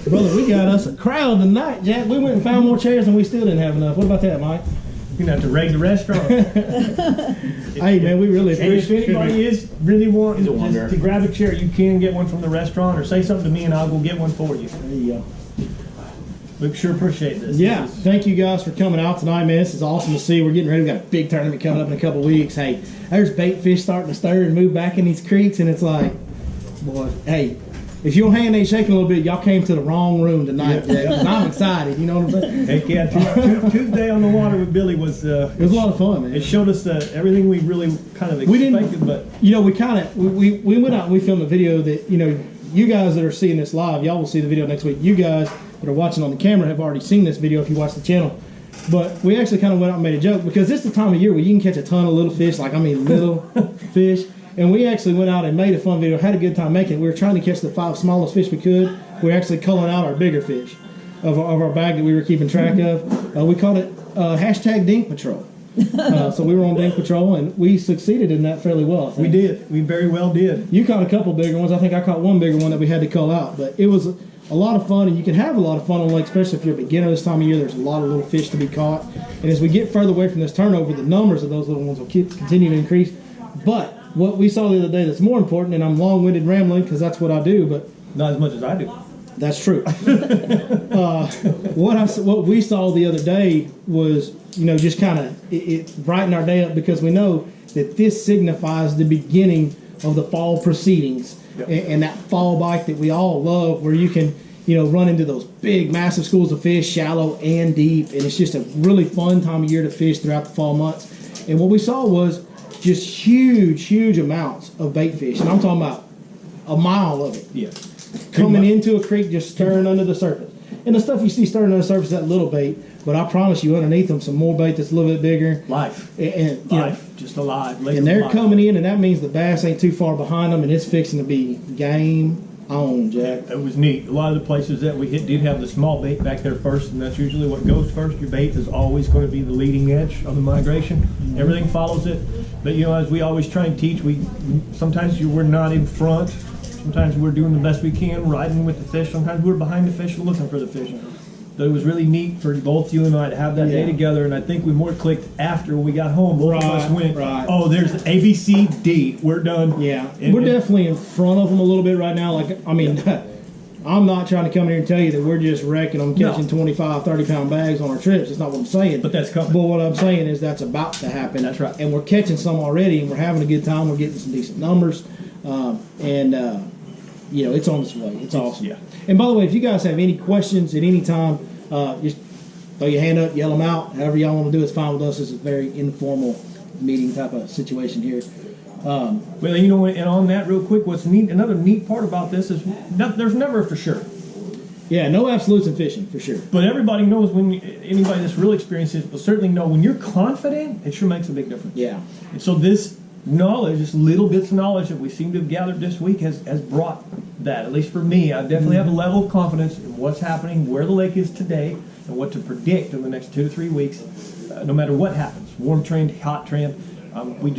Brother, we got us a crowd tonight, Jack. We went and found more chairs and we still didn't have enough. What about that, Mike? You're gonna have to raid the restaurant. Hey man, we really appreciate it. If anybody is really wanting wonder. to grab a chair, you can get one from the restaurant, or say something to me and I'll go get one for you. There you go. We sure appreciate this. Yeah, thank you guys for coming out tonight, man. This is awesome to see. We're getting ready. We got a big tournament coming up in a couple weeks. Hey, there's bait fish starting to stir and move back in these creeks, and it's like, boy, hey, if your hand ain't shaking a little bit, y'all came to the wrong room tonight. Yeah. I'm excited. You know what I'm saying? Heck yeah! Tuesday on the water with Billy was. It was a lot of fun, man. It showed us everything we really kind of expected, but you know, we went out and we filmed a video that, you know, you guys that are seeing this live, y'all will see the video next week. You guys that are watching on the camera have already seen this video if you watch the channel. But we actually kind of went out and made a joke because this is the time of year where you can catch a ton of little fish, little fish. And we actually went out and made a fun video, had a good time making it. We were trying to catch the 5 smallest fish we could. We were actually culling out our bigger fish of our bag that we were keeping track of. We called it hashtag Dink Patrol. So we were on Dink Patrol, and we succeeded in that fairly well. We did. We very well did. You caught a couple bigger ones. I think I caught one bigger one that we had to cull out. But it was a lot of fun, and you can have a lot of fun on lake, especially if you're a beginner this time of year. There's a lot of little fish to be caught. And as we get further away from this turnover, the numbers of those little ones will continue to increase. But what we saw the other day that's more important, and I'm long-winded rambling because that's what I do, but not as much as I do. That's true. What we saw the other day was, you know, just kind of it brightened our day up because we know that this signifies the beginning of the fall proceedings. Yep. And that fall bite that we all love, where you can, you know, run into those big, massive schools of fish, shallow and deep, and it's just a really fun time of year to fish throughout the fall months. And what we saw was just huge amounts of bait fish, and I'm talking about a mile of it. Yeah. Coming into a creek, just stirring under the surface. And the stuff you see stirring under the surface is that little bait, but I promise you underneath them some more bait that's a little bit bigger. Life. And just alive. And they're coming in, and that means the bass ain't too far behind them, and it's fixing to be game on, Jack. It was neat. A lot of the places that we hit did have the small bait back there first, and that's usually what goes first. Your bait is always going to be the leading edge of the migration. Mm-hmm. Everything follows it. But, you know, as we always try and teach, sometimes we're not in front. Sometimes we're doing the best we can, riding with the fish. Sometimes we're behind the fish looking for the fish. So it was really neat for both you and I to have that day together, and I think we more clicked after we got home. Both of us went, oh, there's A, B, C, D. We're done. Yeah, we're definitely in front of them a little bit right now. Like, I mean, I'm not trying to come here and tell you that we're just wrecking them, catching 25, 30-pound bags on our trips. That's not what I'm saying. But that's coming. But what I'm saying is that's about to happen. That's right. And we're catching some already, and we're having a good time. We're getting some decent numbers. You know, it's on its way. It's awesome. Yeah. And by the way, if you guys have any questions at any time, just throw your hand up, yell them out. However y'all want to do it's fine with us. It's a very informal meeting type of situation here. Well, you know, and on that real quick, what's neat, another neat part about this is there's never a for sure. Yeah, no absolutes in fishing, for sure. But everybody knows anybody that's really experienced it will certainly know when you're confident, it sure makes a big difference. Yeah. And so this knowledge, this little bits of knowledge that we seem to have gathered this week has brought that, at least for me. I definitely have a level of confidence in what's happening, where the lake is today, and what to predict in the next 2 to 3 weeks, no matter what happens. Warm trend, hot trend, we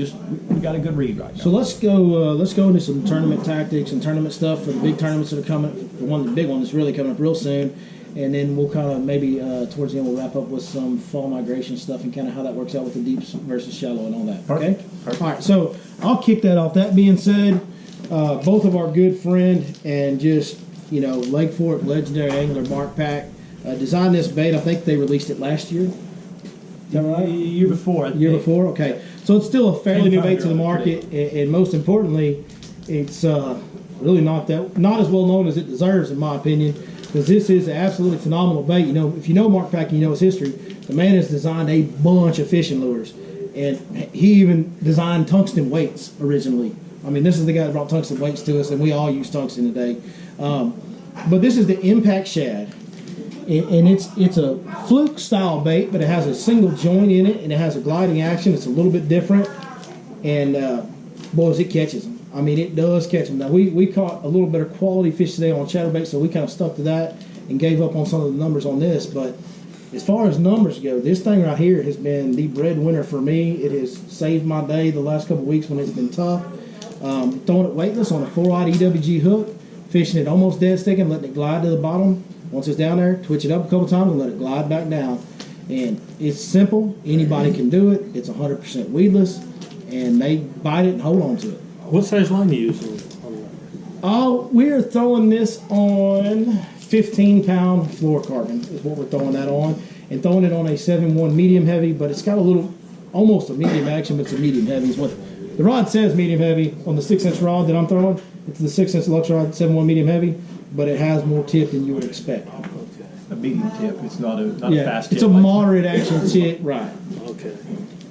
got a good read right now. So let's go into some tournament tactics and tournament stuff for the big tournaments that are coming. The big one that's really coming up real soon. And then we'll kind of maybe towards the end we'll wrap up with some fall migration stuff and kind of how that works out with the deep versus shallow and all that. Okay? Perfect. All right, so I'll kick that off. That being said, both of our good friend and just, you know, Lake Fork legendary angler Mark Pack designed this bait. I think they released it last year. Is that right? Year before. Year before? Okay. So it's still a fairly new bait to the market, and most importantly, it's really not as well known as it deserves, in my opinion. Because this is an absolutely phenomenal bait. You know, if you know Mark Pack, you know his history. The man has designed a bunch of fishing lures, and he even designed tungsten weights originally. I mean, this is the guy that brought tungsten weights to us, and we all use tungsten today. But this is the Impact Shad, and it's a fluke style bait, but it has a single joint in it, and it has a gliding action. It's a little bit different, and boys, it catches them. I mean, it does catch them. Now, we caught a little better quality fish today on chatterbait, so we kind of stuck to that and gave up on some of the numbers on this. But as far as numbers go, this thing right here has been the breadwinner for me. It has saved my day the last couple of weeks when it's been tough. Throwing it weightless on a 4-aught EWG hook, fishing it almost dead sticking, letting it glide to the bottom. Once it's down there, twitch it up a couple times and let it glide back down. And it's simple. Anybody can do it. It's 100% weedless, and they bite it and hold on to it. What size line are you using? Oh, we're throwing this on 15-pound fluorocarbon is what we're throwing that on, and throwing it on a 7-1 medium heavy, but it's got a little, almost a medium action, but it's a medium heavy. Is what the rod says, medium heavy on the 6-inch rod that I'm throwing. It's the 6-inch Lux rod, 7-1 medium heavy, but it has more tip than you would expect. A medium tip. It's not a fast tip. It's a moderate action tip, right? Okay.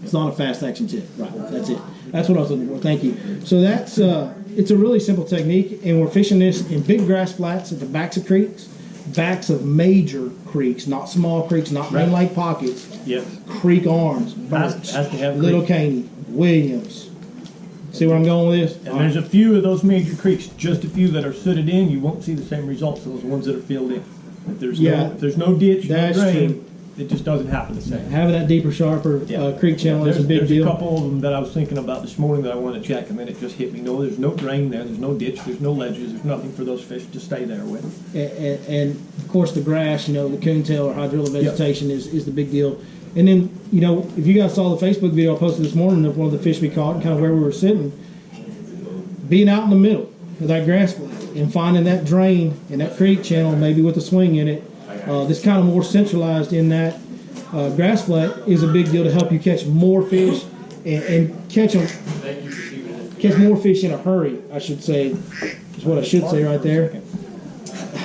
It's not a fast action tip, right? That's it. That's what I was looking for. Thank you. So that's it's a really simple technique, and we're fishing this in big grass flats at the backs of creeks, backs of major creeks, not small creeks, not main lake pockets. Yes. Creek arms, Has to have Little creek. Caney, Williams. See where I'm going with this? And there's a few of those major creeks, just a few that are sooted in. You won't see the same results as those ones that are filled in. If there's no ditch, no That's drain, true. it just doesn't happen the same. Having that deeper, sharper creek channel is a big there's deal. a couple of them that I was thinking about this morning that I wanted to check, and then it just hit me. No, there's no drain there. There's no ditch. There's no ledges. There's nothing for those fish to stay there with. And of course the grass, the coontail or hydrilla vegetation is the big deal. And then, if you guys saw the Facebook video I posted this morning of one of the fish we caught and kind of where we were sitting, being out in the middle of that grass flat and finding that drain and that creek channel, maybe with a swing in it, that's kind of more centralized in that grass flat is a big deal to help you catch more fish and catch more fish in a hurry, I should say, is what I should say right there.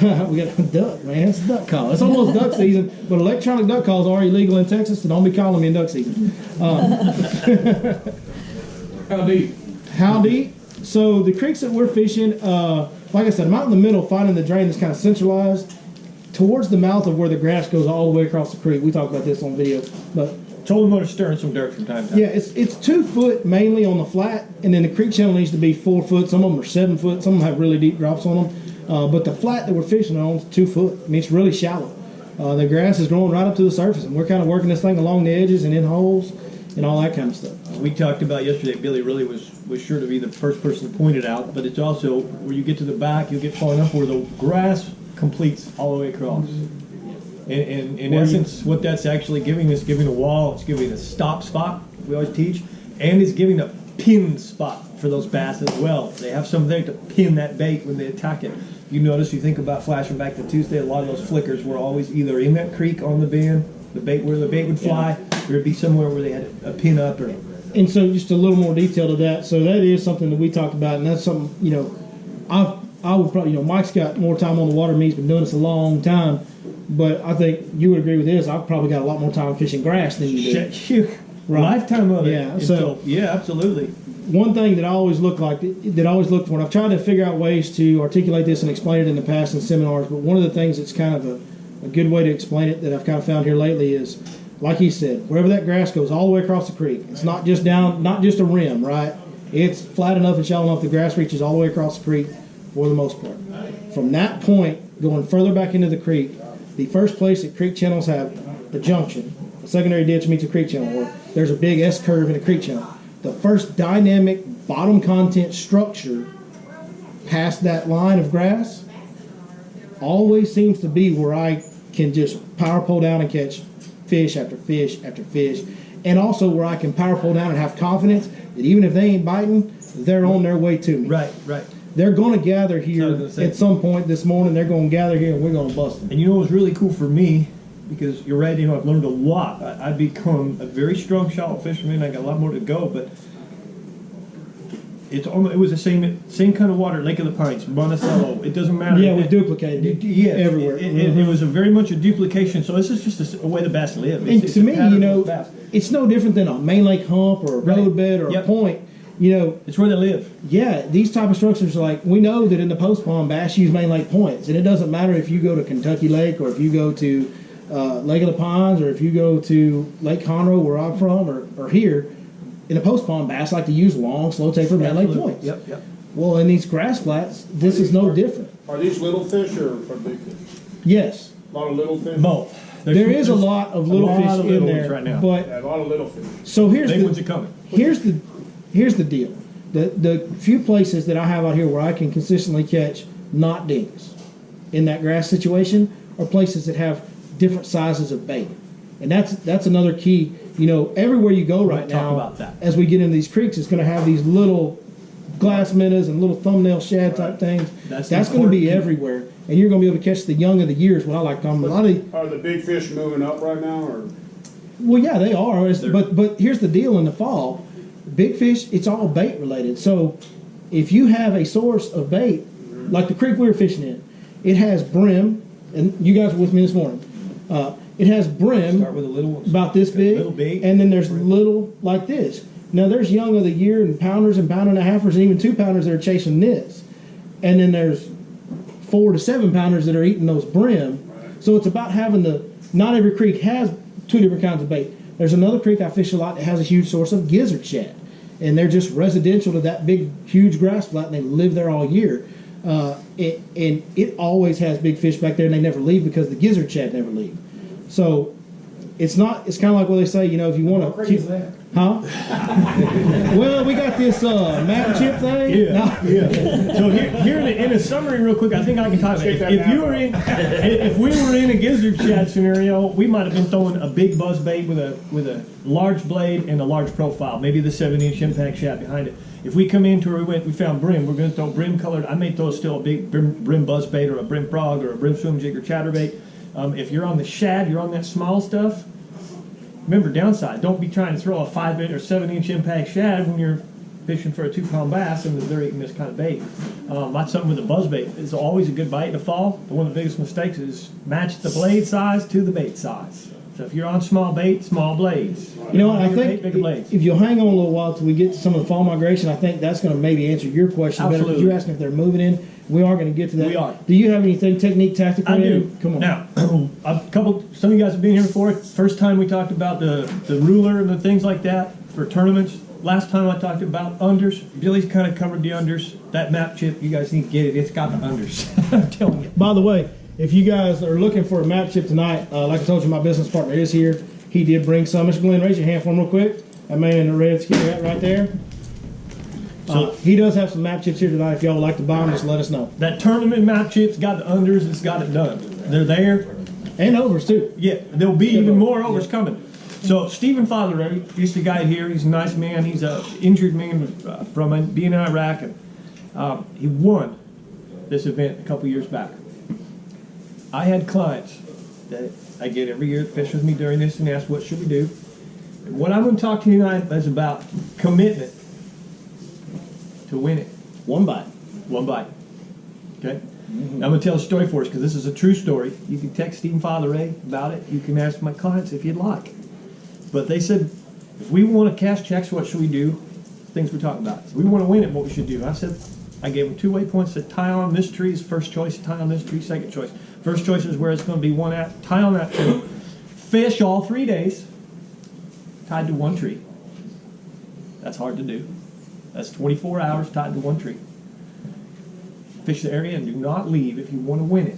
We got a duck, man. It's a duck call. It's almost duck season, but electronic duck calls are illegal in Texas, so don't be calling me in duck season. How deep? How deep? So the creeks that we're fishing, like I said, I'm out in the middle finding the drain that's kind of centralized towards the mouth of where the grass goes all the way across the creek. We talked about this on video, but Told them to stirring some dirt from time to time. yeah, it's 2 foot mainly on the flat, and then the creek channel needs to be 4 foot. Some of them are 7 foot. Some of them have really deep drops on them. But the flat that we're fishing on is 2 foot. I mean, it's really shallow. The grass is growing right up to the surface, and we're kind of working this thing along the edges and in holes and all that kind of stuff. We talked about yesterday, Billy really was sure to be the first person to point it out, but it's also where you get to the back, you'll get far enough where the grass completes all the way across. And in essence, what that's actually giving is giving a wall, it's giving a stop spot, we always teach, and it's giving a pin spot for those bass as well. They have something there to pin that bait when they attack it. You notice, you think about flashing back to Tuesday, a lot of those flickers were always either in that creek on the bend, the bait where the bait would fly, or it'd be somewhere where they had a pin up. And so just a little more detail to that. So that is something that we talked about, and that's something, I would probably, Mike's got more time on the water than me. He's been doing this a long time. But I think you would agree with this. I've probably got a lot more time fishing grass than you do. Right. Lifetime of it. Yeah. So yeah, absolutely. One thing that I always look for, and I've tried to figure out ways to articulate this and explain it in the past in seminars, but one of the things that's kind of a good way to explain it that I've kind of found here lately is, like he said, wherever that grass goes all the way across the creek, it's not just a rim, right? It's flat enough and shallow enough the grass reaches all the way across the creek for the most part. From that point, going further back into the creek, the first place that creek channels have a junction, a secondary ditch meets a creek channel, or there's a big S-curve in a creek channel. The first dynamic bottom content structure past that line of grass always seems to be where I can just power pull down and catch fish after fish after fish, and also where I can power pull down and have confidence that even if they ain't biting, they're on their way to me. Right. They're going to gather here at some point this morning. They're going to gather here, and we're going to bust them. And what was really cool for me, because you're right, I've learned a lot. I've become a very strong shallow fisherman. I got a lot more to go, but it was the same kind of water, Lake of the Pines, Monticello. It doesn't matter. Yeah, we duplicated it everywhere. It was a very much a duplication. So this is just a way the bass live. And to me, it's no different than a main lake hump or a roadbed or a point. It's where they live. Yeah, these type of structures, like we know that in the post pond, bass use main lake points, and it doesn't matter if you go to Kentucky Lake or if you go to Lake of the Pines or if you go to Lake Conroe, where I'm from, or here. In the post pond, bass like to use long, slow taper main lake points. Yep. Well, in these grass flats, this is no different. Are these little fish or big fish? Yes. A lot of little fish? Both. There is a lot of little fish in there right now. But Yeah, a lot of little fish. so here's Big ones are coming. Here's the deal. The few places that I have out here where I can consistently catch not dings, in that grass situation, are places that have different sizes of bait. And that's another key. You know, everywhere you go right Talk now, about that. as we get into these creeks, it's going to have these little glass minnows and little thumbnail shad type things. That's going to be important. everywhere, and you're going to be able to catch the young of the year. Is what I like to call them. A lot of Are the big fish moving up right now, or? Well, yeah, they are. But here's the deal: in the fall, big fish, it's all bait related. So if you have a source of bait, like the creek we were fishing in, it has brim, and you guys were with me this morning. It has brim Start with the little ones. about this big, Little big. and then there's little like this. Now there's young of the year and pounders and pound and a halfers and even 2 pounders that are chasing this, and then there's 4 to 7 pounders that are eating those brim. So it's about having not every creek has 2 different kinds of bait. There's another creek I fish a lot that has a huge source of gizzard shad, and they're just residential to that big, huge grass flat, and they live there all year. And it always has big fish back there, and they never leave because the gizzard shad never leave. So it's kind of like what they say, you know, if you want to keep, huh? Well, we got this map chip thing. Yeah, yeah. So here in a summary, real quick, I think I can talk about it. If we were in a gizzard shad scenario, we might have been throwing a big buzz bait with a large blade and a large profile, maybe the 7-inch impact shad behind it. If we come into where we found brim, we're going to throw brim colored. I may throw still a big brim buzz bait or a brim frog or a brim swim jig or chatterbait. If you're on the shad, you're on that small stuff. Remember, downside, don't be trying to throw a 5-inch or 7-inch impact shad when you're fishing for a 2-pound bass and they're eating this kind of bait. That's something with a buzz bait. It's always a good bite in the fall, but one of the biggest mistakes is match the blade size to the bait size. So if you're on small bait, small blades. You know what, I Bigger think bait, bigger blades. if you'll hang on a little while till we get to some of the fall migration, I think that's going to maybe answer your question better. Because Absolutely. you're asking if they're moving in. We are going to get to that. We are. Do you have anything technique, tactical? I do. Come on. Now, some of you guys have been here before. First time we talked about the ruler and the things like that for tournaments. Last time I talked about unders. Billy's kind of covered the unders. That map chip, you guys need to get it. It's got the unders. I'm telling you. By the way, if you guys are looking for a map chip tonight, like I told you, my business partner is here. He did bring some. Mr. Glenn, raise your hand for him real quick. That man in the red skin right there. So he does have some map chips here tonight. If y'all would like to buy them, just let us know. That tournament map chip's got the unders. It's got it done. They're there. And overs too. Yeah, there'll be even more overs coming. So Stephen Father, he's the guy here. He's a nice man. He's an injured man from being in Iraq, and he won this event a couple years back. I had clients that I get every year that fish with me during this and ask, what should we do? And what I'm going to talk to you tonight is about commitment to win it. One bite. One bite. Okay? I'm going to tell a story for us because this is a true story. You can text Stephen Father Ray about it. You can ask my clients if you'd like. But they said, if we want to cash checks, what should we do? Things we're talking about. So we want to win it, what we should do. I gave them 2 waypoints that tie on this tree is first choice, tie on this tree, second choice. First choice is where it's going to be one at, tie on that tree. Fish all 3 days, tied to one tree. That's hard to do. That's 24 hours tied to one tree. Fish the area and do not leave if you want to win it.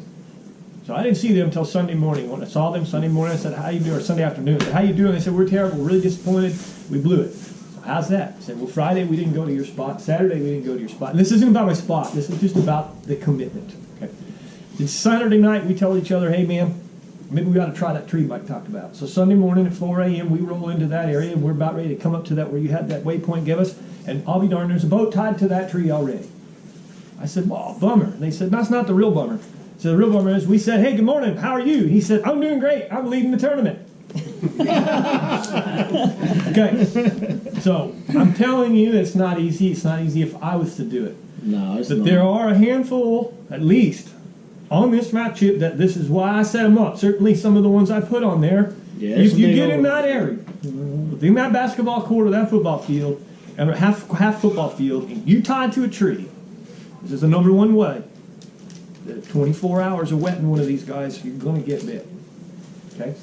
So I didn't see them until Sunday morning. When I saw them Sunday morning, I said, how you doing? Or Sunday afternoon, I said, how you doing? They said, we're terrible, we're really disappointed. We blew it. So how's that? I said, well, Friday we didn't go to your spot. Saturday we didn't go to your spot. And this isn't about my spot. This is just about the commitment. Okay. Then Saturday night we tell each other, hey man, maybe we ought to try that tree Mike talked about. So Sunday morning at 4 a.m. we roll into that area and we're about ready to come up to that where you had that waypoint give us. And I'll be darned, there's a boat tied to that tree already. I said, well, bummer. And they said, that's not the real bummer. So the real bummer is, we said, hey, good morning, how are you? He said, I'm doing great, I'm leading the tournament. Okay, so I'm telling you it's not easy. It's not easy if I was to do it. No, it's but not. there are a handful, at least, on this map chip that this is why I set them up. Certainly some of the ones I put on there. Yeah, If you get in that area, within that basketball court or that football field, and half football field, and you tied to a tree, this is the number one way. 24 hours of wetting one of these guys, you're going to get bit. Okay?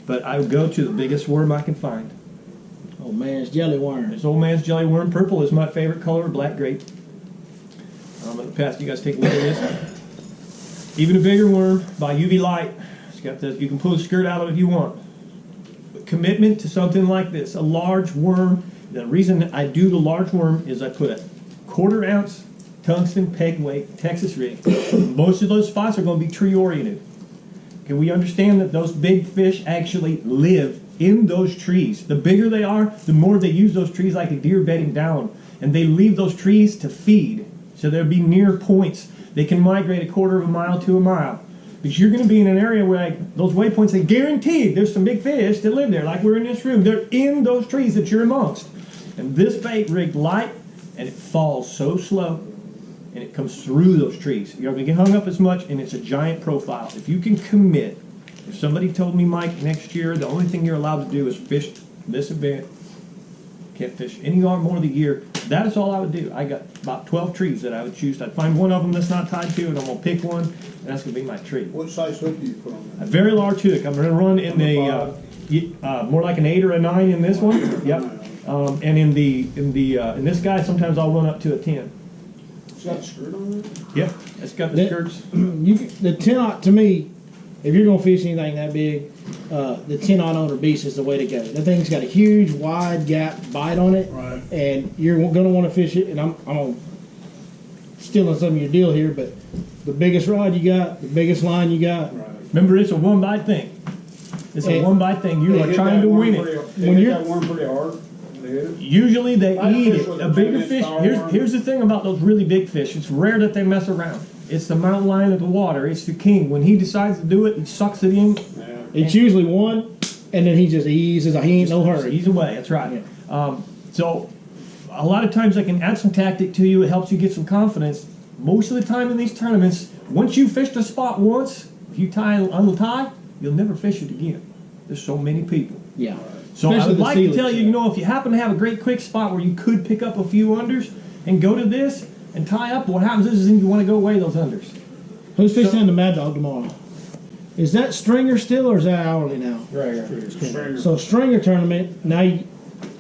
But I would go to the biggest worm I can find. Oh man, it's jelly worm. This old man's jelly worm. Purple is my favorite color, black grape. I'm going to pass you guys take a look at this. Even a bigger worm by UV light. It's got this, you can pull the skirt out of it if you want. But commitment to something like this, a large worm. The reason I do the large worm is I put a 1/4 ounce tungsten, peg weight, Texas rig. Most of those spots are going to be tree oriented. Okay, we understand that those big fish actually live in those trees. The bigger they are, the more they use those trees like a deer bedding down. And they leave those trees to feed. So there'll be near points. They can migrate a quarter of a mile to a mile. Because you're going to be in an area where like, those waypoints, they guaranteed there's some big fish that live there. Like we're in this room. They're in those trees that you're amongst. And this bait rigged light, and it falls so slow. And it comes through those trees. You're not going to get hung up as much, and it's a giant profile. If you can commit, if somebody told me, Mike, next year, the only thing you're allowed to do is fish this event, can't fish any more of the year, that is all I would do. I got about 12 trees that I would choose. I'd find one of them that's not tied to it. I'm going to pick one, and that's going to be my tree. What size hook do you put on that? A very large hook. I'm going to run in the more like an 8 or a 9 in this one. Yep. And in this guy, sometimes I'll run up to a 10. It's got a skirt on it? Yep, it's got the skirts. The 10-aught, to me, if you're going to fish anything that big, the 10-aught on or beast is the way to go. That thing's got a huge, wide gap bite on it, Right. and you're going to want to fish it. And I'm stealing some of your deal here, but the biggest rod you got, the biggest line you got. Right. Remember, it's a one-bite thing. It's a one-bite thing. You are trying to win it. When hit that worm pretty hard. Usually they I'd eat fish it. with A a bigger 10-inch fish. power worm. Here's the thing about those really big fish. It's rare that they mess around. It's the mountain lion of the water. It's the king. When he decides to do it, he sucks it in. Yeah. It's usually one, and then he just eases. He ain't no hurry. He's away. That's right. So a lot of times I can add some tactic to you. It helps you get some confidence. Most of the time in these tournaments, once you fished a spot once, if you untie, you'll never fish it again. There's so many people. Yeah. So I Especially would the like to sealers, tell you, if you happen to have a great quick spot where you could pick up a few unders and go to this and tie up, what happens is you want to go away those unders. Who's fishing in the Mad Dog tomorrow? Is that stringer still, or is that hourly now? Stringer. So stringer tournament, now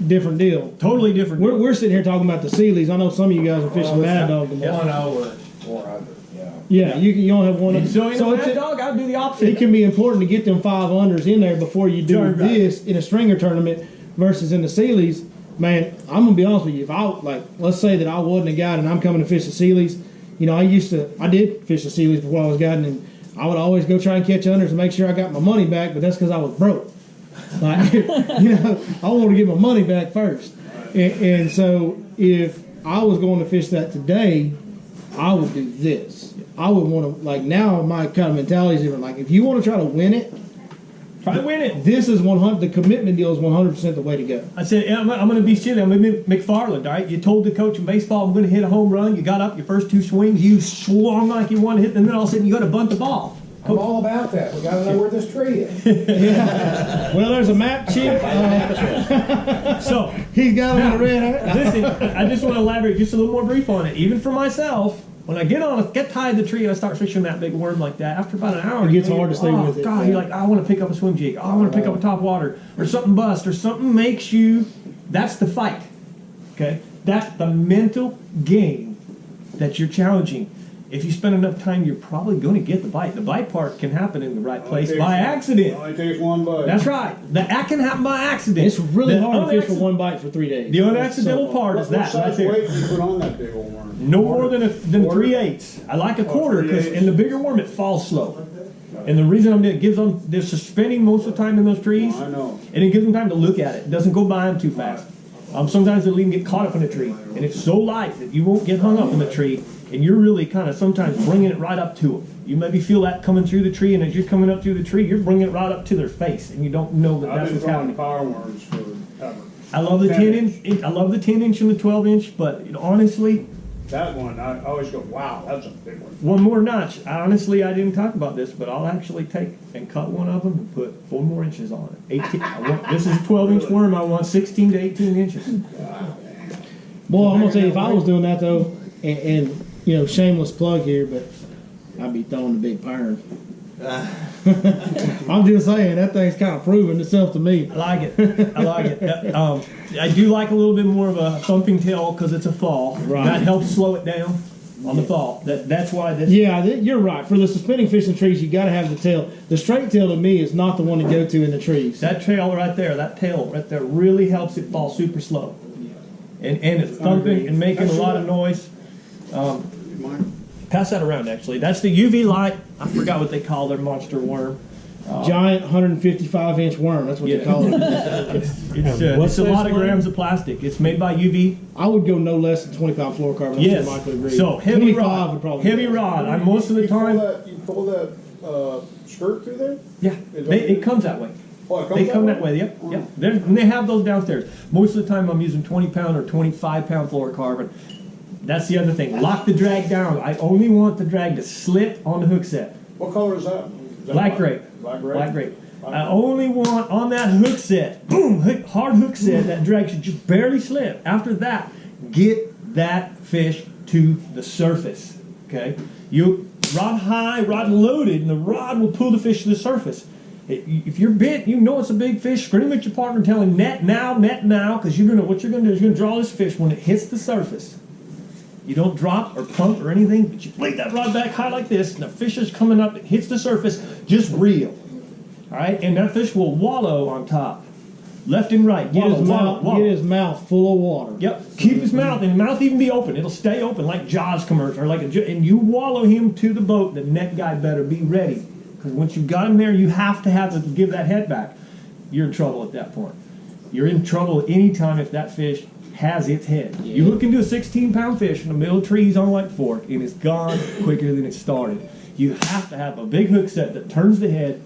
different deal. Totally different. We're sitting here talking about the Sealies. I know some of you guys are fishing Mad Dog tomorrow. 1 hour, 400, yeah. Yeah, you only have one. So in a it's Mad Dog, I would do the opposite. it can be important to get them 5 unders in there before you do Darn right. this in a stringer tournament versus in the Sealies. Man, I'm gonna be honest with you. If let's say that I wasn't a guide and I'm coming to fish the Sealies, I did fish the Sealies before I was guiding, and I would always go try and catch unders and make sure I got my money back. But that's because I was broke. Like, I want to get my money back first. And so if I was going to fish that today, I would do this. I would want to, now my kind of mentality is different. Like, if you want to try to win it, Try to win it. this is 100. The commitment deal is 100% the way to go. I said, I'm going to be silly. I'm going to be McFarland, all right? You told the coach in baseball, I'm going to hit a home run. You got up your first 2 swings. You swung like you wanted to hit, and then all of a sudden you got to bunt the ball. I'm all about that. We got to know where this tree is. Well, there's a map, Chief. So He's got it on the red. listen, I just want to elaborate just a little more brief on it. Even for myself, when I get tied to the tree and I start fishing that big worm like that, after about an hour, It gets hard to stay with it. God, you're like, I want to pick up a swim jig. Oh, I want to pick up a top water, or something bust, or something makes you. That's the fight. Okay, that's the mental game that you're challenging. If you spend enough time, you're probably going to get the bite. The bite part can happen in the right place by accident. Only takes one bite. That's right. That can happen by accident. It's really The hard to fish for unacc- one bite for 3 days. The unaccidental part is What that right size there. weight do you put on that big old worm? No more than Quarter? 3/8. I like a quarter because 3/8. in the bigger worm it falls slow. And the reason I'm doing it gives them they're suspending most of the time in those trees, I know. and it gives them time to look at it. It doesn't go by them too fast. Sometimes they'll even get caught up in a tree, and it's so light that you won't get hung up in the tree, and you're really kind of sometimes bringing it right up to them. You maybe feel that coming through the tree, and as you're coming up through the tree, you're bringing it right up to their face, and you don't know that I've that's been what's throwing happening. power worms forever. I love the 10 10-inch. I love the 10-inch and the 12-inch, but honestly, That one, I always go, wow, that's a big one. one more notch. Honestly, I didn't talk about this, but I'll actually take and cut one of them and put 4 more inches on it. 18. This is a 12-inch worm. I want 16 to 18 inches. Boy, I'm gonna tell you, if I was doing that though, and shameless plug here, but I'd be throwing the big pern. I'm just saying that thing's kind of proven itself to me. I like it. I like it. I do like a little bit more of a thumping tail because it's a fall. Right. That helps slow it down on the fall. That's why this. Yeah, you're right. For the suspending fish in trees, you got to have the tail. The straight tail to me is not the one to go to in the trees. That tail right there, really helps it fall super slow. And it's thumping and making a lot of noise. Mine? Pass that around, actually. That's the UV light. I forgot what they call their monster worm. Giant 155-inch worm. That's what they call it. It's a lot of grams of plastic. It's made by UV. I would go no less than 25 fluorocarbon. That's Yes. what Michael agreed. So heavy 25 rod. would probably Heavy be rod. I'm most of the time. You pull that, skirt through there? Yeah, it comes that way. Oh, it comes They come that way. Yep, Oh. yep. And they have those downstairs. Most of the time, I'm using 20-pound or 25-pound fluorocarbon. That's the other thing. Lock the drag down. I only want the drag to slip on the hook set. What color is that? Is that Black grape. Black grape? Black grape. I only want on that hook set, boom, hard hook set, that drag should just barely slip. After that, get that fish to the surface, okay? You rod high, rod loaded, and the rod will pull the fish to the surface. If you're bent, you know it's a big fish, scream at your partner and tell him net now, because what you're gonna do is you're gonna draw this fish when it hits the surface. You don't drop or pump or anything, but you lay that rod back high like this, and the fish is coming up, it hits the surface, just reel. All right, and that fish will wallow on top, left and right. Get his mouth full of water. Yep. Keep his mouth, and the mouth even be open. It'll stay open like Jaws commercial, or and you wallow him to the boat. The net guy better be ready, because once you've got him there, you have to give that head back. You're in trouble at that point. You're in trouble anytime if that fish has its head. Yeah. You look into a 16-pound fish in the middle of trees on Lake Fork, and it's gone quicker than it started. You have to have a big hook set that turns the head,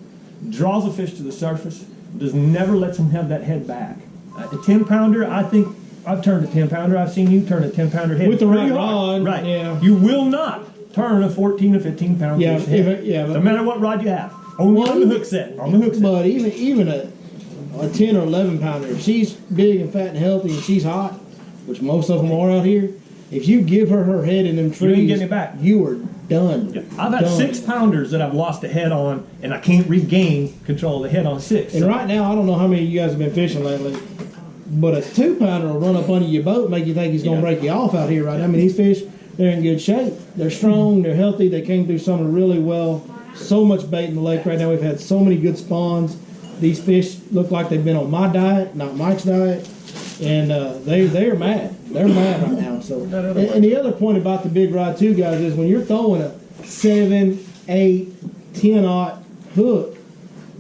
draws the fish to the surface, just never lets them have that head back. A 10-pounder, I think I've turned a 10-pounder. I've seen you turn a 10-pounder head With the right pretty hard. rod, Right. yeah. You will not turn a 14 or 15-pound Yeah, fish head. but no matter what rod you have. Only on the hook set. On the hook set. But even a 10 or 11 pounder, if she's big and fat and healthy and she's hot, which most of them are out here, if you give her head in them trees, You ain't getting it back. You are done. I've had Done. 6-pounders that I've lost a head on, and I can't regain control of the head on 6. And right now, I don't know how many of you guys have been fishing lately, but a 2-pounder will run up under your boat and make you think he's going to break you off out here right now. I mean, these fish, they're in good shape. They're strong. They're healthy. They came through summer really well. So much bait in the lake right now. We've had so many good spawns. These fish look like they've been on my diet, not Mike's diet. And they are mad. They're mad right now. So, and the other point about the big rod too, guys, is when you're throwing a 7, 8, 10-aught hook,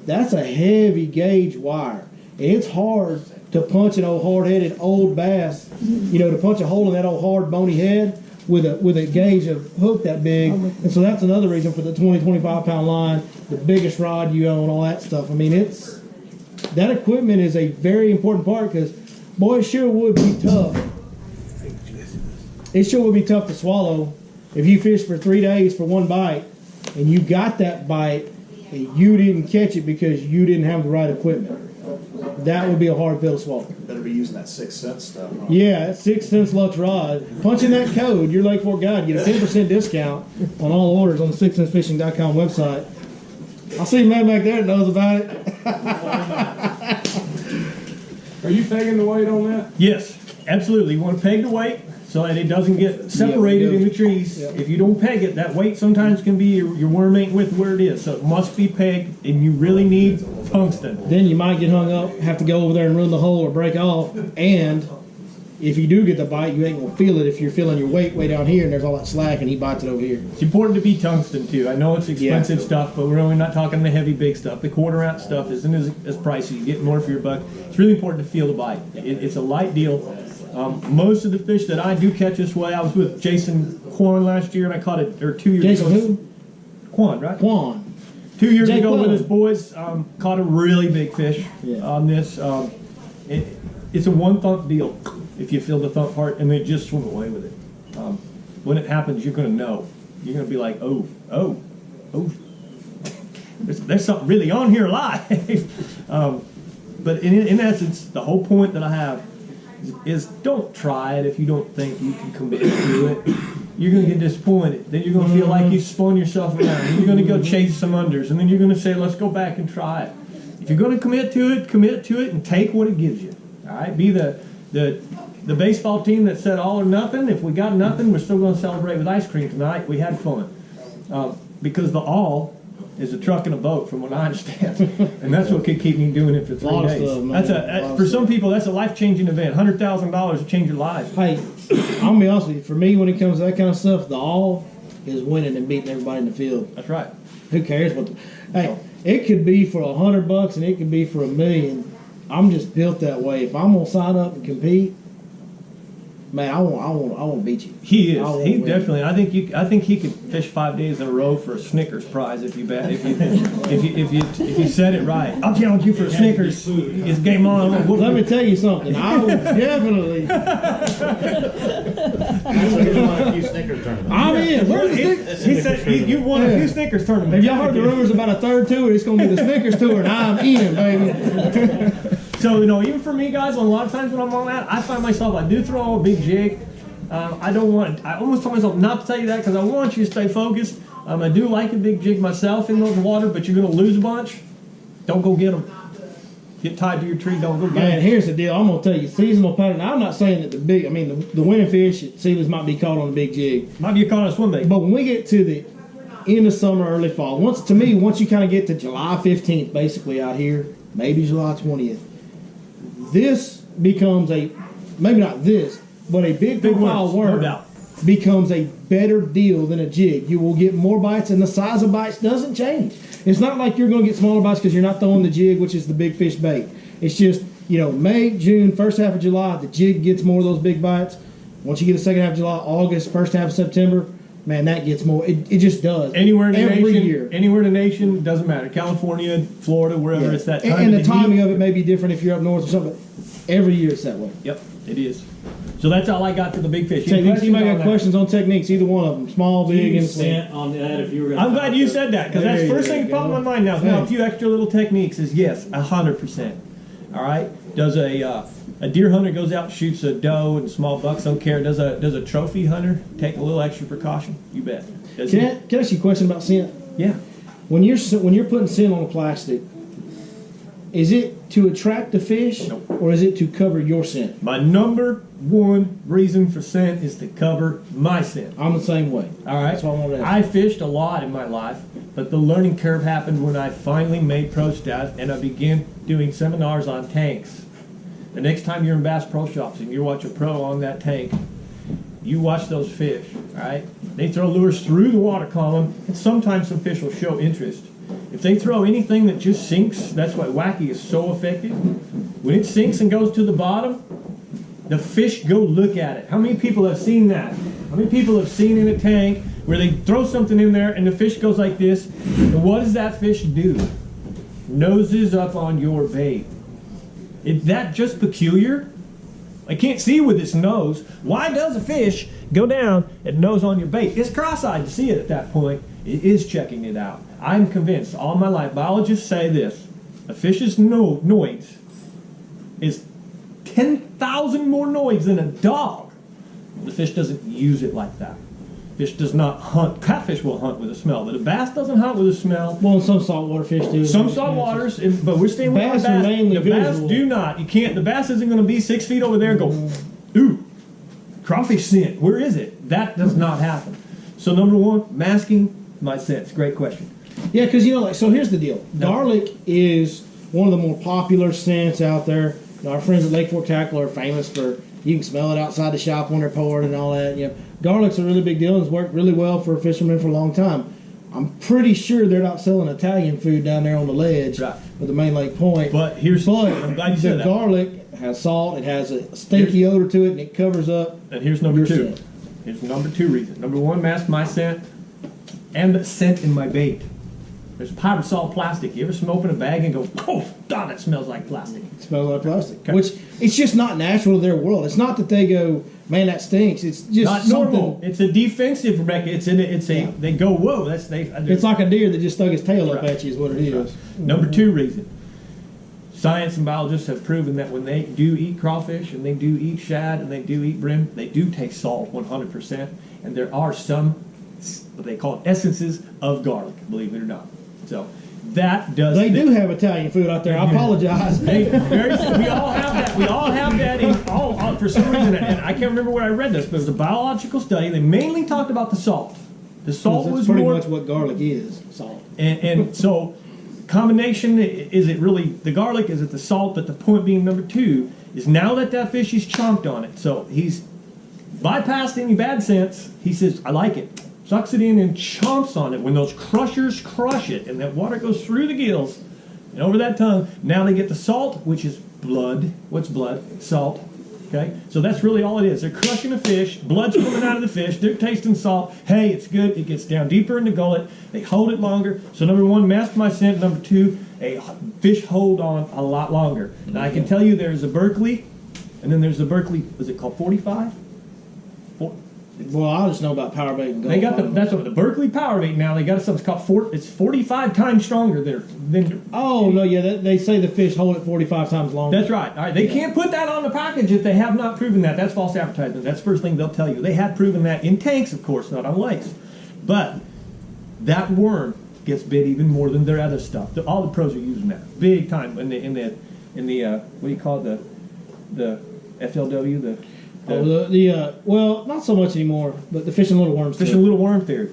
that's a heavy gauge wire. And it's hard to punch an old hard-headed old bass, to punch a hole in that old hard bony head with a gauge of hook that big. And so that's another reason for the 20-25 pound line, the biggest rod you own, all that stuff. I mean, that equipment is a very important part, because boy, it sure would be tough. It sure would be tough to swallow if you fish for 3 days for one bite and you got that bite and you didn't catch it because you didn't have the right equipment. That would be a hard pill to swallow. Better be using that 6 cents stuff. Huh? Yeah, that 6 cents Lux rod. Punching that code, your Lake Fork guide, get a 10% discount on all orders on the 6centsfishing.com website. I see a man back there that knows about it. Are you pegging the weight on that? Yes, absolutely. You want to peg the weight so that it doesn't get separated in the trees. Yeah. If you don't peg it, that weight sometimes can be your worm ain't with where it is. So it must be pegged, and you really need tungsten. Then you might get hung up, have to go over there and ruin the hole or break off. And if you do get the bite, you ain't gonna feel it if you're feeling your weight way down here and there's all that slack and he bites it over here. It's important to be tungsten too. I know it's expensive stuff, but we're only not talking the heavy big stuff. The quarter ounce stuff isn't as pricey. You get more for your buck. It's really important to feel the bite. It's a light deal. Most of the fish that I do catch this way, I was with Jason Quan last year, and I caught it, or 2 years Jason ago. who? Quan, right? Quan. 2 years Jake ago with Quillen. his boys, caught a really big fish on this. It's a one thump deal if you feel the thump part, and then just swim away with it. When it happens, you're going to know. You're going to be like, oh. There's something really on here alive. But in essence, the whole point that I have is don't try it if you don't think you can commit to it. You're going to get disappointed. Then you're going to feel like you spun yourself around. Then you're going to go chase some unders. And then you're going to say, let's go back and try it. If you're going to commit to it and take what it gives you. All right? Be the baseball team that said all or nothing. If we got nothing, we're still going to celebrate with ice cream tonight. We had fun. Because the all is a truck and a boat, from what I understand, and that's what could keep me doing it for 3 Lot of days. stuff, man. That's Lot of for some stuff. people that's a life-changing event. $100,000 to change your life. Hey, I'm gonna be honest with you. For me, when it comes to that kind of stuff, the all is winning and beating everybody in the field. That's right. Who cares what? Hey, it could be for $100 and it could be for $1 million. I'm just built that way. If I'm gonna sign up and compete, man, I won't beat you. He I is. won't He win. definitely. I think he could fish 5 days in a row for a Snickers prize if you bet. If you said it right. I'll challenge you for a Snickers. It's game on. Let me tell you something. I will definitely. A few Snickers tournaments. I'm in. Where's the Snickers? He said you won a few Snickers tournaments. Have y'all heard the rumors about a third tour? It's gonna be the Snickers tour, and I'm in, baby. So, even for me, guys, a lot of times when I'm on that, I find myself, I do throw a big jig. I almost tell myself not to tell you that because I want you to stay focused. I do like a big jig myself in the water, but you're going to lose a bunch. Don't go get them. Get tied to your tree, don't go get Man, them. here's the deal. I'm gonna tell you, seasonal pattern. I'm not saying that the winning fish at Sealy's might be caught on a big jig, Might be a caught on a swim bait. but when we get to the end of summer, early fall, once you kind of get to July 15th, basically out here, maybe July 20th, this becomes maybe not this, but a big profile worms, no worm doubt. becomes a better deal than a jig. You will get more bites, and the size of bites doesn't change. It's not like you're going to get smaller bites because you're not throwing the jig, which is the big fish bait. It's just, May, June, first half of July, the jig gets more of those big bites. Once you get the second half of July, August, first half of September, man, that gets more. It just does. Anywhere in the every nation, year. anywhere in the nation, doesn't matter. California, Florida, wherever, Yeah. it's that time. And the of timing heat. of it may be different if you're up north or something, but every year it's that way. Yep, it is. So that's all I got for the big fish. Techniques, you might on got that? questions on techniques, either one of them, small, big, You and sent on that if you were. I'm glad you said that because that's the There first you thing that popped go. in my mind now. Now, a Thanks. few extra little techniques is yes, 100%. All right. Does a deer hunter goes out and shoots a doe and small bucks? Don't care. Does a trophy hunter take a little extra precaution? You bet. Does he? Can I ask you a question about scent? Yeah. When you're putting scent on a plastic, is it to attract the fish or is it to cover your scent? My number one reason for scent is to cover my scent. I'm the same way. All right. That's what I wanted to ask. I fished a lot in my life, but the learning curve happened when I finally made pro staff and I began doing seminars on tanks. The next time you're in Bass Pro Shops and you watch a pro on that tank, you watch those fish, all right? They throw lures through the water column, and sometimes some fish will show interest. If they throw anything that just sinks, that's why wacky is so effective. When it sinks and goes to the bottom, the fish go look at it. How many people have seen that? How many people have seen in a tank where they throw something in there and the fish goes like this? And what does that fish do? Noses up on your bait. Is that just peculiar? I can't see with its nose. Why does a fish go down and nose on your bait? It's cross-eyed to see it at that point. It is checking it out. I'm convinced all my life. Biologists say this. A fish's noise is 10,000 more noise than a dog. The fish doesn't use it like that. Fish does not hunt. Catfish will hunt with a smell, but a bass doesn't hunt with a smell. Well, some saltwater fish do. Some saltwaters, but we're staying with our Bass are bass. mainly The bass visual. do not. You can't. The bass isn't going to be 6 feet over there and go, ooh, crawfish scent. Where is it? That does not happen. So number one, masking my scents. Great question. Yeah, because so here's the deal. Garlic is one of the more popular scents out there. Our friends at Lake Fork Tackle are famous for, you can smell it outside the shop when they're poured and all that. Garlic's a really big deal and it's worked really well for fishermen for a long time. I'm pretty sure they're not selling Italian food down there on the ledge Right. with the main lake point. But here's, I'm glad you the said that. garlic has salt, it has a stinky odor to it, and it covers up. And here's number your two. scent. Here's number two reason. Number one, mask my scent and the scent in my bait. There's pyrosolid plastic. You ever open a bag and go, oh, God, that smells like plastic. It smells like plastic, Okay. which it's just not natural to their world. It's not that they go, man, that stinks. It's just Not normal. It's a defensive, Rebecca. They go, whoa, It's like a deer that just stuck his tail up Right. at you is what it is. Number two reason. Science and biologists have proven that when they do eat crawfish and they do eat shad and they do eat brim, they do taste salt 100%. And there are some, what they call essences of garlic, believe it or not. So that does. They do have Italian food out there. I apologize. We all have that. We all have that in for some reason. And I can't remember where I read this, but it was a biological study. They mainly talked about the salt. The salt That's was pretty more, much what garlic is, salt. and so combination, is it really the garlic, is it the salt? But the point being, number two, is now that fish, he's chomped on it. So he's bypassed any bad sense. He says, I like it. Sucks it in and chomps on it. When those crushers crush it and that water goes through the gills and over that tongue, now they get the salt, which is blood. What's blood? Salt. Okay? So that's really all it is. They're crushing a fish, blood's coming out of the fish, they're tasting salt. Hey, it's good. It gets down deeper in the gullet. They hold it longer. So number one, mask my scent. Number two, a fish hold on a lot longer. Now I can tell you there's a Berkeley, and then there's the Berkeley, is it called 45? Well, I just know about power bait and gold. They got that's what the Berkeley power bait now. They got something called it's 45 times stronger than. Oh no, yeah, they say the fish hold it 45 times longer. That's right. All right, they can't put that on the package if they have not proven that. That's false advertisement. That's the first thing they'll tell you. They have proven that in tanks, of course, not on lakes. But that worm gets bit even more than their other stuff. All the pros are using that big time in the what do you call it, the FLW well, not so much anymore, but the fishing little worms. fishing little worm theory.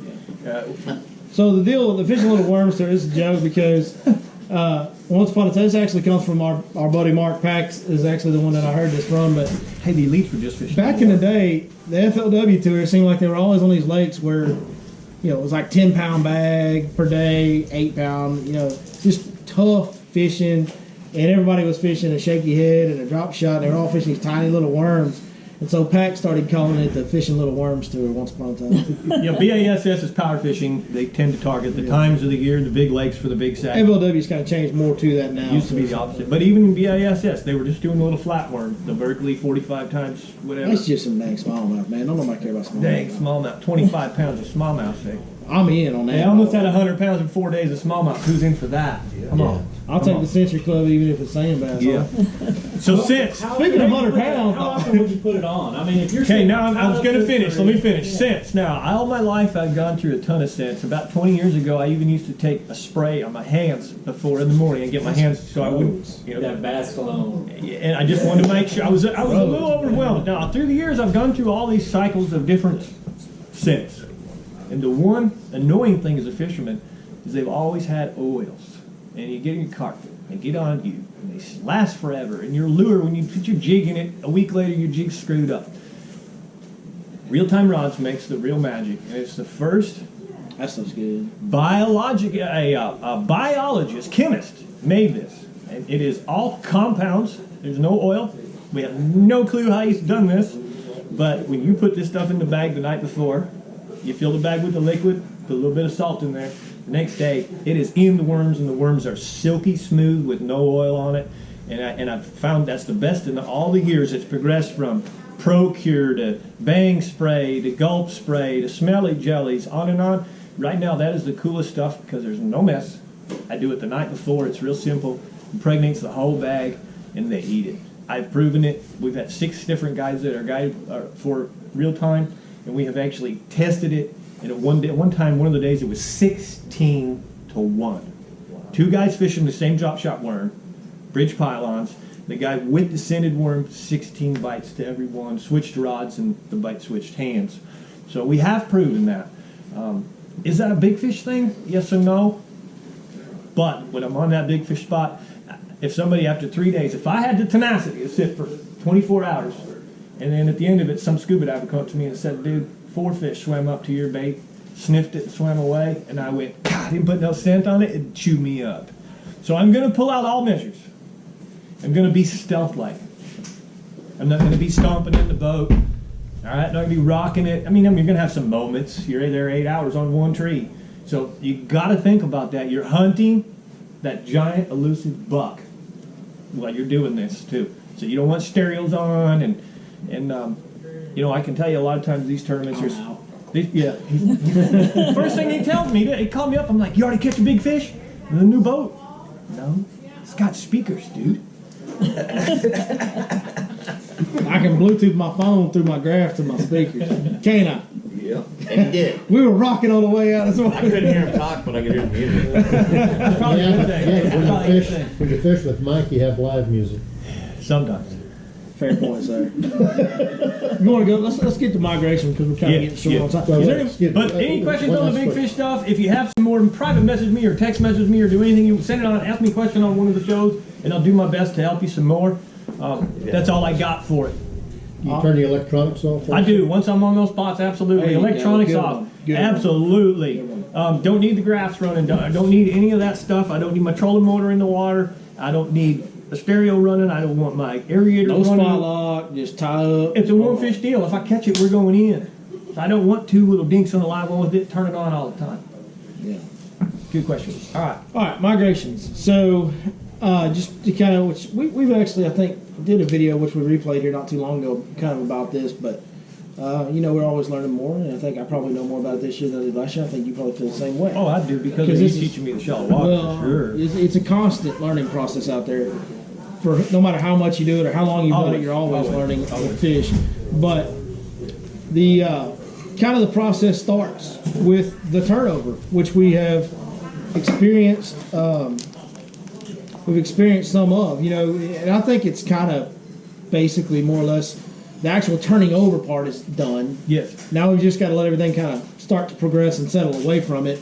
So the deal with the fishing little worms there is a joke because once upon a time, this actually comes from our buddy Mark Pax is actually the one that I heard this from. But Hey, the elites were just fishing. back in the day, the FLW tour seemed like they were always on these lakes where, it was like 10-pound bag per day, 8-pound, just tough fishing, and everybody was fishing a shaky head and a drop shot. And they were all fishing these tiny little worms. And so Pac started calling it the Fishing Little Worms Tour once upon a time. BASS is power fishing. They tend to target the times of the year, the big lakes for the big sack. FLW's kind of changed more to that now. Used to be the opposite. But even in BASS, they were just doing a little flatworm. The Berkeley 45 times whatever. That's just some dang smallmouth, man. Don't nobody care about smallmouth. Dang, smallmouth. 25 pounds of smallmouth, say. I'm in on that. They almost had 100 pounds in 4 days of smallmouth. Who's in for that? Come on. I'll take the Century Club even if it's sand bass. Yeah. So since... Speaking of 100 pounds, How often would you put it on? I mean, if you're Okay, now I was going to finish. Let me finish. Yeah. Scents. Now, all my life I've gone through a ton of scents. About 20 years ago, I even used to take a spray on my hands before in the morning and get my hands so I wouldn't, That bass cologne. and I just wanted to make sure. I was a little overwhelmed. Now, through the years, I've gone through all these cycles of different scents. And the one annoying thing as a fisherman is they've always had oils. And you get in your carpet, they get on you, and they last forever. And your lure, when you put your jig in it, a week later your jig's screwed up. Real-time rods makes the real magic, and it's the first that stuff's good. a biologist, chemist, made this. And it is all compounds. There's no oil. We have no clue how he's done this. But when you put this stuff in the bag the night before, you fill the bag with the liquid, put a little bit of salt in there. The next day, it is in the worms, and the worms are silky smooth with no oil on it. And I've found that's the best in all the years. It's progressed from Procure to Bang Spray to Gulp Spray to Smelly Jellies, on and on. Right now, that is the coolest stuff because there's no mess. I do it the night before. It's real simple. Impregnates the whole bag, and they eat it. I've proven it. We've had 6 different guys that are guided for real time, and we have actually tested it. And at one time, one of the days, it was 16 to 1. 2 guys fishing the same drop shot worm, bridge pylons. The guy with the scented worm, 16 bites to every one, switched rods, and the bite switched hands. So we have proven that. Is that a big fish thing? Yes or no? But when I'm on that big fish spot, if somebody after 3 days, if I had the tenacity to sit for 24 hours, and then at the end of it, some scuba diver come up to me and said, dude, 4 fish swam up to your bait, sniffed it, and swam away, and I went, God, I didn't put no scent on it, it chewed me up. So I'm going to pull out all measures. I'm going to be stealth-like. I'm not going to be stomping in the boat. All right, not going to be rocking it. I mean, you're going to have some moments. You're there 8 hours on one tree. So you got to think about that. You're hunting that giant elusive buck while you're doing this too. So you don't want stereos on, and I can tell you a lot of times these tournaments are. First thing he tells me, he called me up. I'm like, you already catch a big fish in the new boat? No, it's got speakers, dude. I can Bluetooth my phone through my graph to my speakers. Can't I? Yeah, and he did. We were rocking on the way out as well. I couldn't hear him talk, but I could hear the music. That's probably a good thing. That's probably a good thing. When you fish with Mike, you have live music. Sometimes. Fair point, sir. You want to go? Let's get to migration because we're kind of getting short on time. Is there any- But any questions on the big fish stuff? If you have some more, private message me or text message me or do anything, you send it on. Ask me a question on one of the shows, and I'll do my best to help you some more. That's all I got for it. You turn the electronics off? I do. Once I'm on those spots, absolutely. There you go. Electronics Good off. one. Good one. Absolutely. Don't need the grass running. Don't need any of that stuff. I don't need my trolling motor in the water. I don't need the stereo running. I don't want my aerator No running. spot lock, just tie up. It's a one fish deal. If I catch it, we're going in. I don't want two little dinks on the live one with it. Turn it on all the time. Yeah. Good question. All right. All right, migrations. So, just to kind of, which we've actually, I think, did a video which we replayed here not too long ago, kind of about this. But we're always learning more, and I think I probably know more about it this year than I did last year. I think you probably feel the same way. Oh, I do because Because of you this is- teaching me the shallow water Well, for sure. it's a constant learning process out there. For no matter how much you do it or how long you've done it, Always. you're always Always. learning Always. with fish. But the kind of the process starts with the turnover, which we have experienced. We've experienced some of, and I think it's kind of basically more or less the actual turning over part is done. Yes. Now we've just got to let everything kind of start to progress and settle away from it.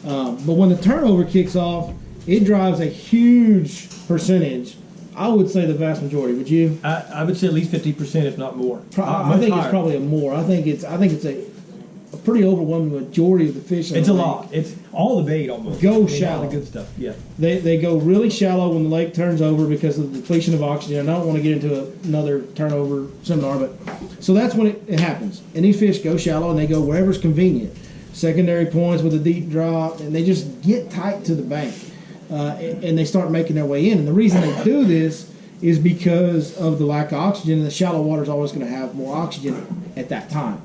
But when the turnover kicks off, it drives a huge percentage. I would say the vast majority. Would you? I would say at least 50%, if not more. I Much think it's higher. probably a more. I think it's a pretty overwhelming majority of the fish. in It's the a lake lot. It's all the bait almost. Go I mean, all shallow. the good stuff. Yeah. They go really shallow when the lake turns over because of the depletion of oxygen. And I don't want to get into another turnover seminar, but so that's when it happens. And these fish go shallow and they go wherever's convenient. Secondary points with a deep drop, and they just get tight to the bank, and they start making their way in. And the reason they do this is because of the lack of oxygen, and the shallow water is always going to have more oxygen at that time.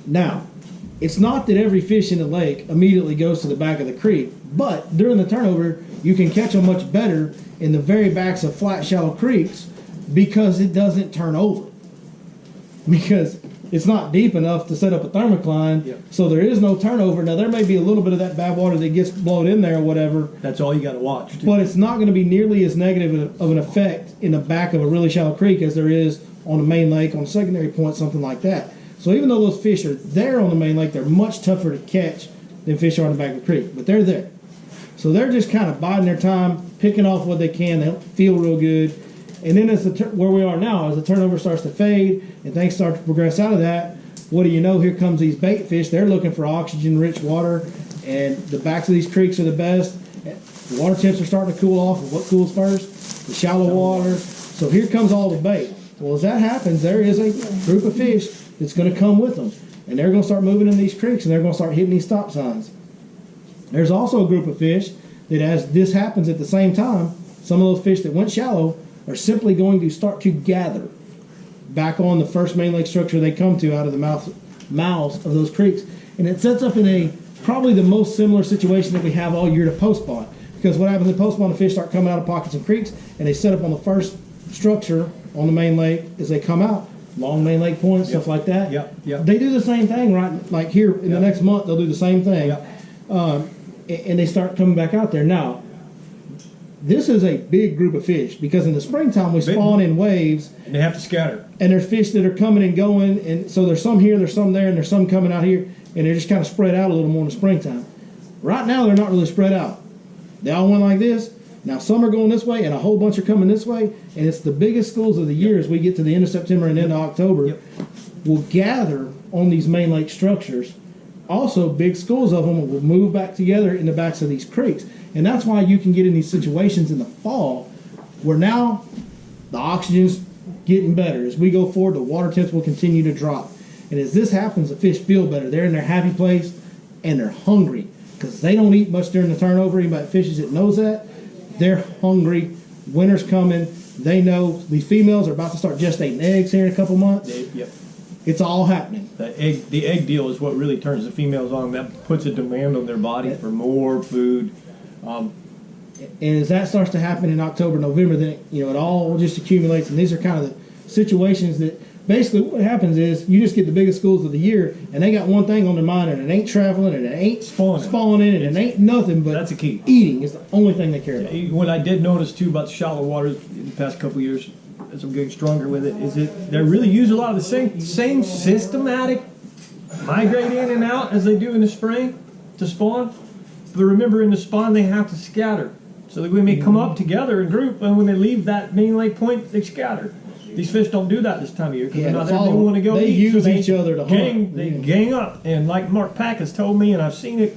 Now, it's not that every fish in the lake immediately goes to the back of the creek, but during the turnover, you can catch them much better in the very backs of flat, shallow creeks because it doesn't turn over. Because it's not deep enough to set up a thermocline, Yep. so there is no turnover. Now, there may be a little bit of that bad water that gets blown in there or whatever, That's all you got to watch. Too. but it's not going to be nearly as negative of an effect in the back of a really shallow creek as there is on a main lake, on a secondary point, something like that. So even though those fish are there on the main lake, they're much tougher to catch than fish are on the back of the creek, but they're there. So they're just kind of biding their time, picking off what they can. They feel real good. And then as where we are now, as the turnover starts to fade and things start to progress out of that, what do you know? Here comes these bait fish. They're looking for oxygen-rich water, and the backs of these creeks are the best. The water temps are starting to cool off. And what cools first? The shallow water. So here comes all the bait. Well, as that happens, there is a group of fish that's going to come with them, and they're going to start moving in these creeks, and they're going to start hitting these stop signs. There's also a group of fish that, as this happens at the same time, some of those fish that went shallow are simply going to start to gather back on the first main lake structure they come to out of the mouths of those creeks. And it sets up in a probably the most similar situation that we have all year to post spawn. Because what happens in post spawn, the fish start coming out of pockets and creeks, and they set up on the first structure on the main lake as they come out. Long main lake points, stuff like that. Yep. They do the same thing, right? Like here in the next month, they'll do the same thing. Yep. And they start coming back out there. Now, this is a big group of fish because in the springtime we spawn in waves, And they have to scatter. and there's fish that are coming and going, and so there's some here, there's some there, and there's some coming out here, and they're just kind of spread out a little more in the springtime. Right now, they're not really spread out. They all went like this. Now some are going this way, and a whole bunch are coming this way, and it's the biggest schools of the year as we get to the end of September and into October. Yep. Will gather on these main lake structures. Also, big schools of them will move back together in the backs of these creeks. And that's why you can get in these situations in the fall where now the oxygen's getting better. As we go forward, the water temps will continue to drop. And as this happens, the fish feel better. They're in their happy place and they're hungry because they don't eat much during the turnover. Anybody that fishes it knows that. They're hungry. Winter's coming. They know these females are about to start gestating eggs here in a couple months. Yep. It's all happening. The egg deal is what really turns the females on. That puts a demand on their body for more food. And as that starts to happen in October, November, then it all just accumulates. And these are kind of the situations that basically what happens is you just get the biggest schools of the year, and they got one thing on their mind, and it ain't traveling, and it ain't spawning, and it ain't nothing but That's a key. eating is the only thing they care about. What I did notice too about the shallow waters in the past couple of years, as I'm getting stronger with it, is that they really use a lot of the same systematic migrate in and out as they do in the spring to spawn. But remember, in the spawn they have to scatter. So that when they come up together in group, and when they leave that main lake point, they scatter. These fish don't do that this time of year because Yeah, they're not they there. They follow- want to go they eat. use so each other to hunt. They gang up, and like Mark Pack has told me, and I've seen it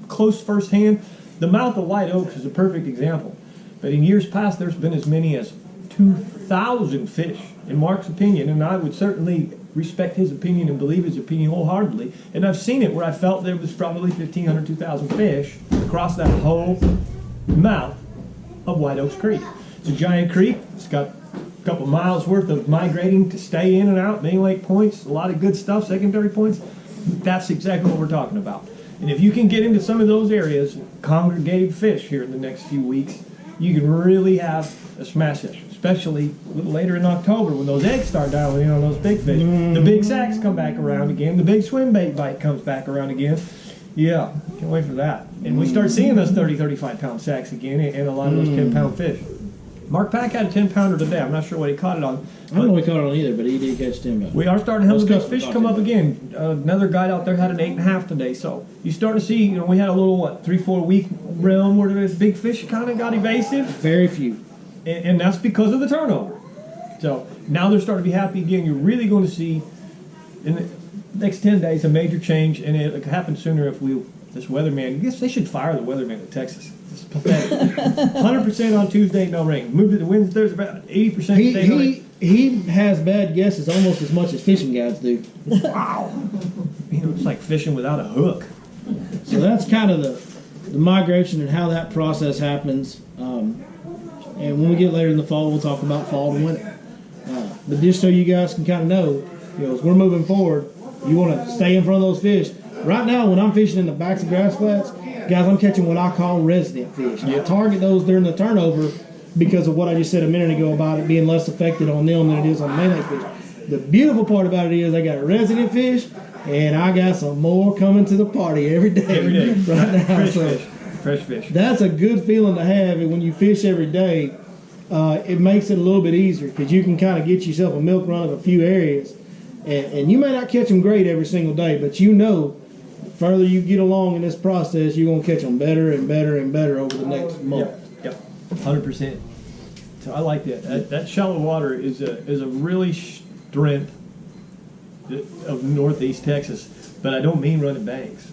close firsthand, the mouth of White Oaks is a perfect example. But in years past, there's been as many as 2,000 fish, in Mark's opinion, and I would certainly respect his opinion and believe his opinion wholeheartedly. And I've seen it where I felt there was probably 1,500, 2,000 fish across that whole mouth of White Oaks Creek. It's a giant creek. It's got a couple miles worth of migrating to stay in and out, main lake points, a lot of good stuff, secondary points. That's exactly what we're talking about. And if you can get into some of those areas, congregated fish here in the next few weeks, you can really have a smash hit, especially a little later in October when those eggs start dialing in on those big fish. The big sacks come back around again. The big swim bait bite comes back around again. Yeah, can't wait for that. And we start seeing those 30, 35-pound sacks again and a lot of those 10-pound fish. Mark Pack had a 10-pounder today. I'm not sure what he caught it on. I don't know if he caught it on either, but he did catch 10. We are starting to have the big Those fish customers come caught up 10. again. Another guide out there had an 8.5 today. So you start to see, we had a little, 3-4 week realm where this big fish kind of got evasive. Very few. And that's because of the turnover. So now they're starting to be happy again. You're really going to see in the next 10 days a major change, and it could happen sooner if this weatherman, I guess they should fire the weatherman in Texas. It's pathetic. 100% on Tuesday, no rain. Moved it to Wednesday, there's about 80% today, no rain. He has bad guesses almost as much as fishing guides do. Wow. It's like fishing without a hook. So that's kind of the migration and how that process happens. And when we get later in the fall, we'll talk about fall to winter. But just so you guys can kind of know, as we're moving forward, you want to stay in front of those fish. Right now, when I'm fishing in the backs of grass flats, guys, I'm catching what I call resident fish. I target those during the turnover because of what I just said a minute ago about it being less affected on them than it is on mainland fish. The beautiful part about it is I got resident fish, and I got some more coming to the party every day. Every day. Right now. Fresh So fish. Fresh fish. that's a good feeling to have, and when you fish every day, it makes it a little bit easier because you can kind of get yourself a milk run of a few areas, and you may not catch them great every single day, but the further you get along in this process, you're going to catch them better and better and better over the next month. Yep. 100%. So I like that. That shallow water is a really strength of Northeast Texas, but I don't mean running banks.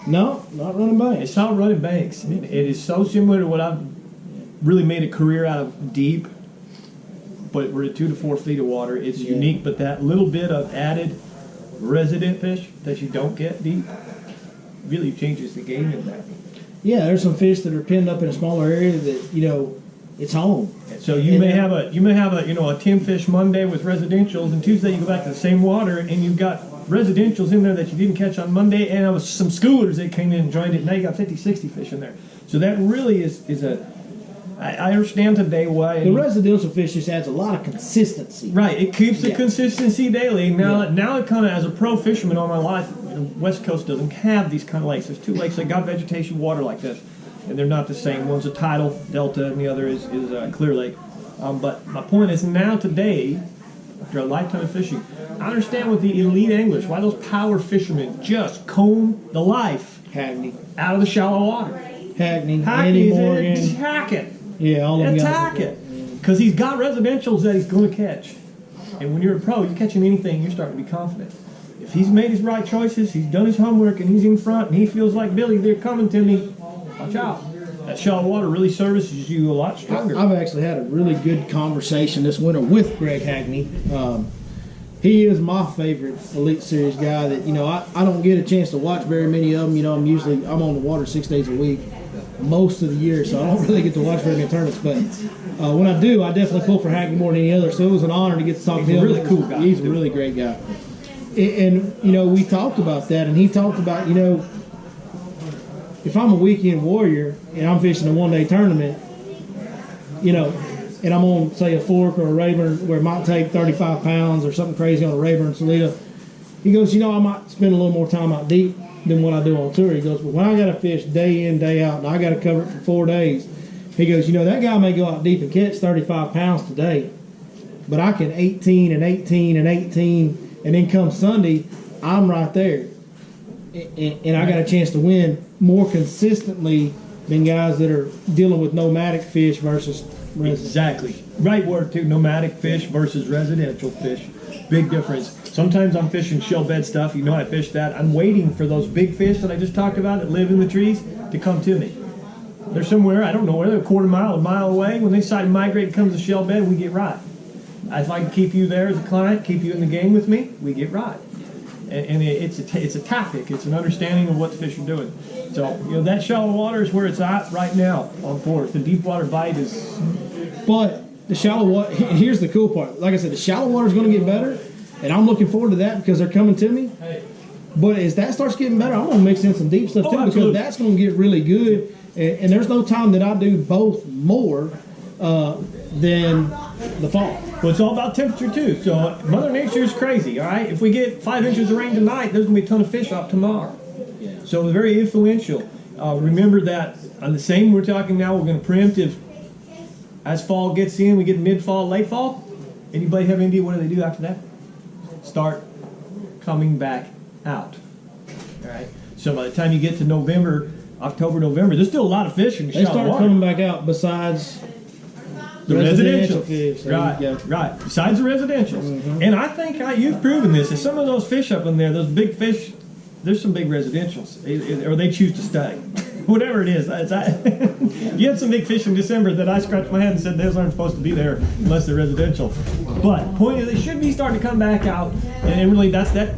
No, not running banks. It's not running banks. It is so similar to what I've really made a career out of deep, but we're at 2 to 4 feet of water. It's unique, but that little bit of added resident fish that you don't get deep really changes the game in that. Yeah, there's some fish that are pinned up in a smaller area that, it's home. So you may have a 10 fish Monday with residentials, and Tuesday you go back to the same water and you've got residentials in there that you didn't catch on Monday, and some schoolers that came in and joined it. Now you got 50, 60 fish in there. So that really is I understand today why. The residential fish just adds a lot of consistency. Right, it keeps the Yeah. consistency daily. Now it kind of, as a pro fisherman all my life, the West Coast doesn't have these kind of lakes. There's 2 lakes that got vegetation water like this, and they're not the same. One's a tidal delta, and the other is Clear Lake. But my point is now today, after a lifetime of fishing, I understand with the elite English why those power fishermen just comb the life Hackney, out of the shallow water. Andy Hackney's Morgan. attack it. Yeah, all them guys. Attack it. Because he's got residentials that he's going to catch. And when you're a pro, you're catching anything, you're starting to be confident. If he's made his right choices, he's done his homework, and he's in front, and he feels like, Billy, they're coming to me, watch out. That shallow water really services you a lot stronger. I've actually had a really good conversation this winter with Greg Hackney. He is my favorite Elite Series guy that, I don't get a chance to watch very many of them. I'm on the water 6 days a week most of the year, so I don't really get to watch very many tournaments. But when I do, I definitely pull for Hackney more than any other. So it was an honor to get to talk to him. He's a really cool guy. He's a really great guy. And we talked about that, and he talked about, if I'm a weekend warrior and I'm fishing a one-day tournament, and I'm on, say, a fork or a Rayburn where it might take 35 pounds or something crazy on a Rayburn Salida, he goes, I might spend a little more time out deep than what I do on tour. He goes, but when I got to fish day in, day out, and I got to cover it for 4 days, he goes, that guy may go out deep and catch 35 pounds today, but I can 18 and 18 and 18, and then come Sunday, I'm right there, and I got a chance to win more consistently than guys that are dealing with nomadic fish versus residential. Exactly. Right word too. Nomadic fish versus residential fish. Big difference. Sometimes I'm fishing shell bed stuff. You know I fish that. I'm waiting for those big fish that I just talked about that live in the trees to come to me. They're somewhere, I don't know where, they're a mile away. When they decide to migrate and come to the shell bed, we get right. If I can keep you there as a client, keep you in the game with me, we get right. And it's a tactic. It's an understanding of what the fish are doing. So, that shallow water is where it's at right now on Fourth. The deep water bite is... But the shallow water, here's the cool part. Like I said, the shallow water is going to get better, and I'm looking forward to that because they're coming to me. But as that starts getting better, I'm going to mix in some deep stuff too, because that's going to get really good. And there's no time that I do both more than the fall. Well, it's all about temperature too. So Mother Nature is crazy, all right? If we get 5 inches of rain tonight, there's going to be a ton of fish out tomorrow. Yeah. So it's very influential. Remember that on the same we're talking now, we're going to preemptive. As fall gets in, we get mid-fall, late fall. Anybody have any idea what do they do after that? Start coming back out. All right. So by the time you get to November, October, November, there's still a lot of fish in the shallow water. They start coming back out besides the residential fish. Right. Besides the residentials. Mm-hmm. And I think you've proven this. Is some of those fish up in there, those big fish, there's some big residentials, or they choose to stay. Whatever it is. You had some big fish in December that I scratched my head and said those aren't supposed to be there unless they're residential. But point is, they should be starting to come back out, and really that's that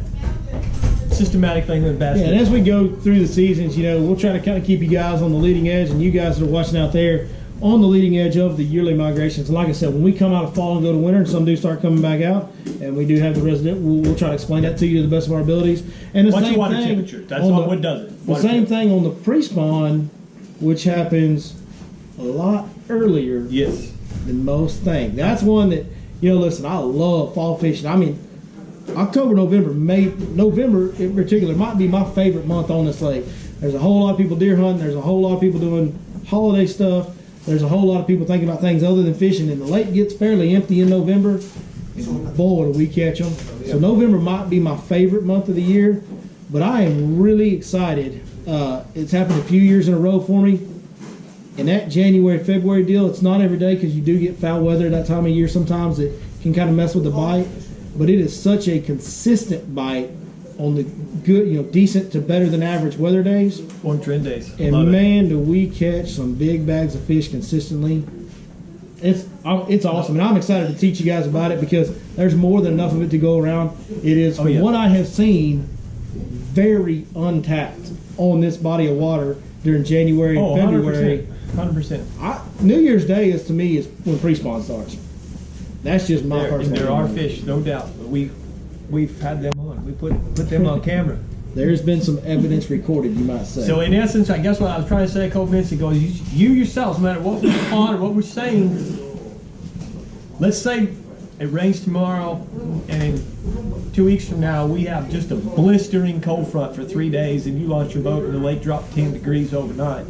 systematic thing with bass. Yeah, and as we go through the seasons, we'll try to kind of keep you guys on the leading edge, and you guys that are watching out there on the leading edge of the yearly migrations. And like I said, when we come out of fall and go to winter, and some do start coming back out, and we do have the resident, we'll try to explain that to you to the best of our abilities. And the What's same your water thing temperature? That's what does it. The same thing on the pre-spawn, which happens a lot earlier than most think. That's one that, listen, I love fall fishing. I mean, October, November in particular might be my favorite month on this lake. There's a whole lot of people deer hunting. There's a whole lot of people doing holiday stuff. There's a whole lot of people thinking about things other than fishing, and the lake gets fairly empty in November, and boy, do we catch them. So November might be my favorite month of the year, but I am really excited. It's happened a few years in a row for me. And that January, February deal, it's not every day because you do get foul weather that time of year. Sometimes it can kind of mess with the bite, but it is such a consistent bite on the good, decent to better than average weather days. Warm trend days. And man, do we catch some big bags of fish consistently. It's awesome, and I'm excited to teach you guys about it because there's more than enough of it to go around. It is, from what I have seen, very untapped on this body of water during January and February. 100%. New Year's Day is, to me, is when pre-spawn starts. That's just my personal There are fish, no doubt. But we've had them on. We put them on camera. There's been some evidence recorded, you might say. So in essence, I guess what I was trying to say a couple minutes ago is you yourselves, no matter what we're on or what we're saying, let's say it rains tomorrow and in 2 weeks from now we have just a blistering cold front for 3 days and you launch your boat and the lake dropped 10 degrees overnight.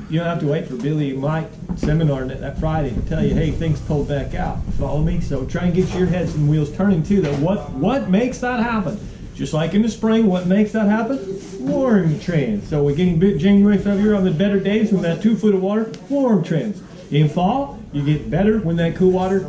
You don't have to wait for Billy and Mike seminar that Friday to tell you, hey, things pulled back out. Follow me? So try and get your heads and wheels turning too. That what makes that happen? Just like in the spring, what makes that happen? Warm trends. So we're getting January, February on the better days when that 2 foot of water, warm trends. In fall, you get better when that cool water,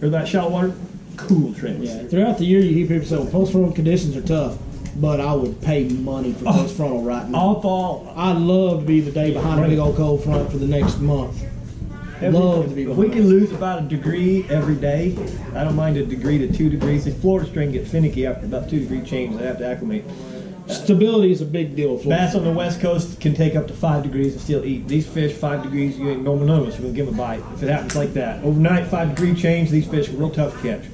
or that shallow water, cool trends. Yeah, throughout the year you hear people say, well, post-frontal conditions are tough, but I would pay money for post-frontal right now. All fall. I'd love to be the day behind a big old cold front for the next month. Love to be if we can lose about a degree every day, I don't mind a degree to 2 degrees. The Florida string get finicky after about 2 degree change. They have to acclimate. Stability is a big deal. Bass on the west coast can take up to 5 degrees and still eat. These fish, 5 degrees, you ain't normal none of us are going to give them a bite if it happens like that. Overnight, 5 degree change, these fish are real tough to catch.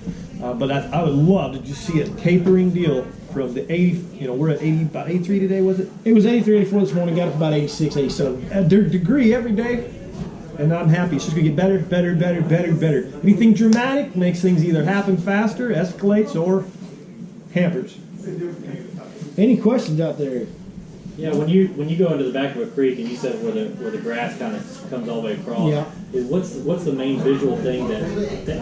But I would love to just see a tapering deal from the 80, we're at 80, about 83 today, was it? It was 83, 84 this morning, got up about 86, 87. A degree every day. And I'm happy. It's just going to get better, better, better, better, better. Anything dramatic makes things either happen faster, escalates, or hampers. Any questions out there? Yeah, when you go into the back of a creek and you said where the grass kind of comes all the way across, Yeah. What's the main visual thing that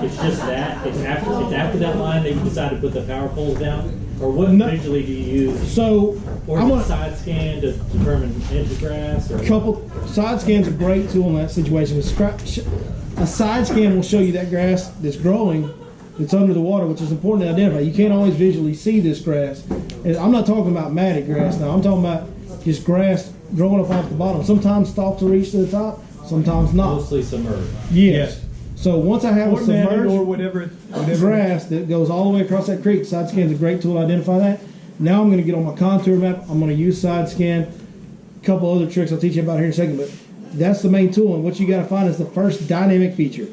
it's just that it's after that line that you decide to put the power poles down, or what visually do you use? So Or I'm is it gonna side scan to determine inch of grass? Or couple side scan's a great tool in that situation. A side scan will show you that grass that's growing, that's under the water, which is important to identify. You can't always visually see this grass. And I'm not talking about matted grass now. I'm talking about just grass growing up off the bottom. Sometimes stalks will reach to the top, sometimes not. mostly submerged. Yes. So once I have a Or matted submerged or whatever. grass that goes all the way across that creek, side scan is a great tool to identify that. Now I'm going to get on my contour map. I'm going to use side scan. A couple other tricks I'll teach you about here in a second, but that's the main tool. And what you got to find is the first dynamic feature.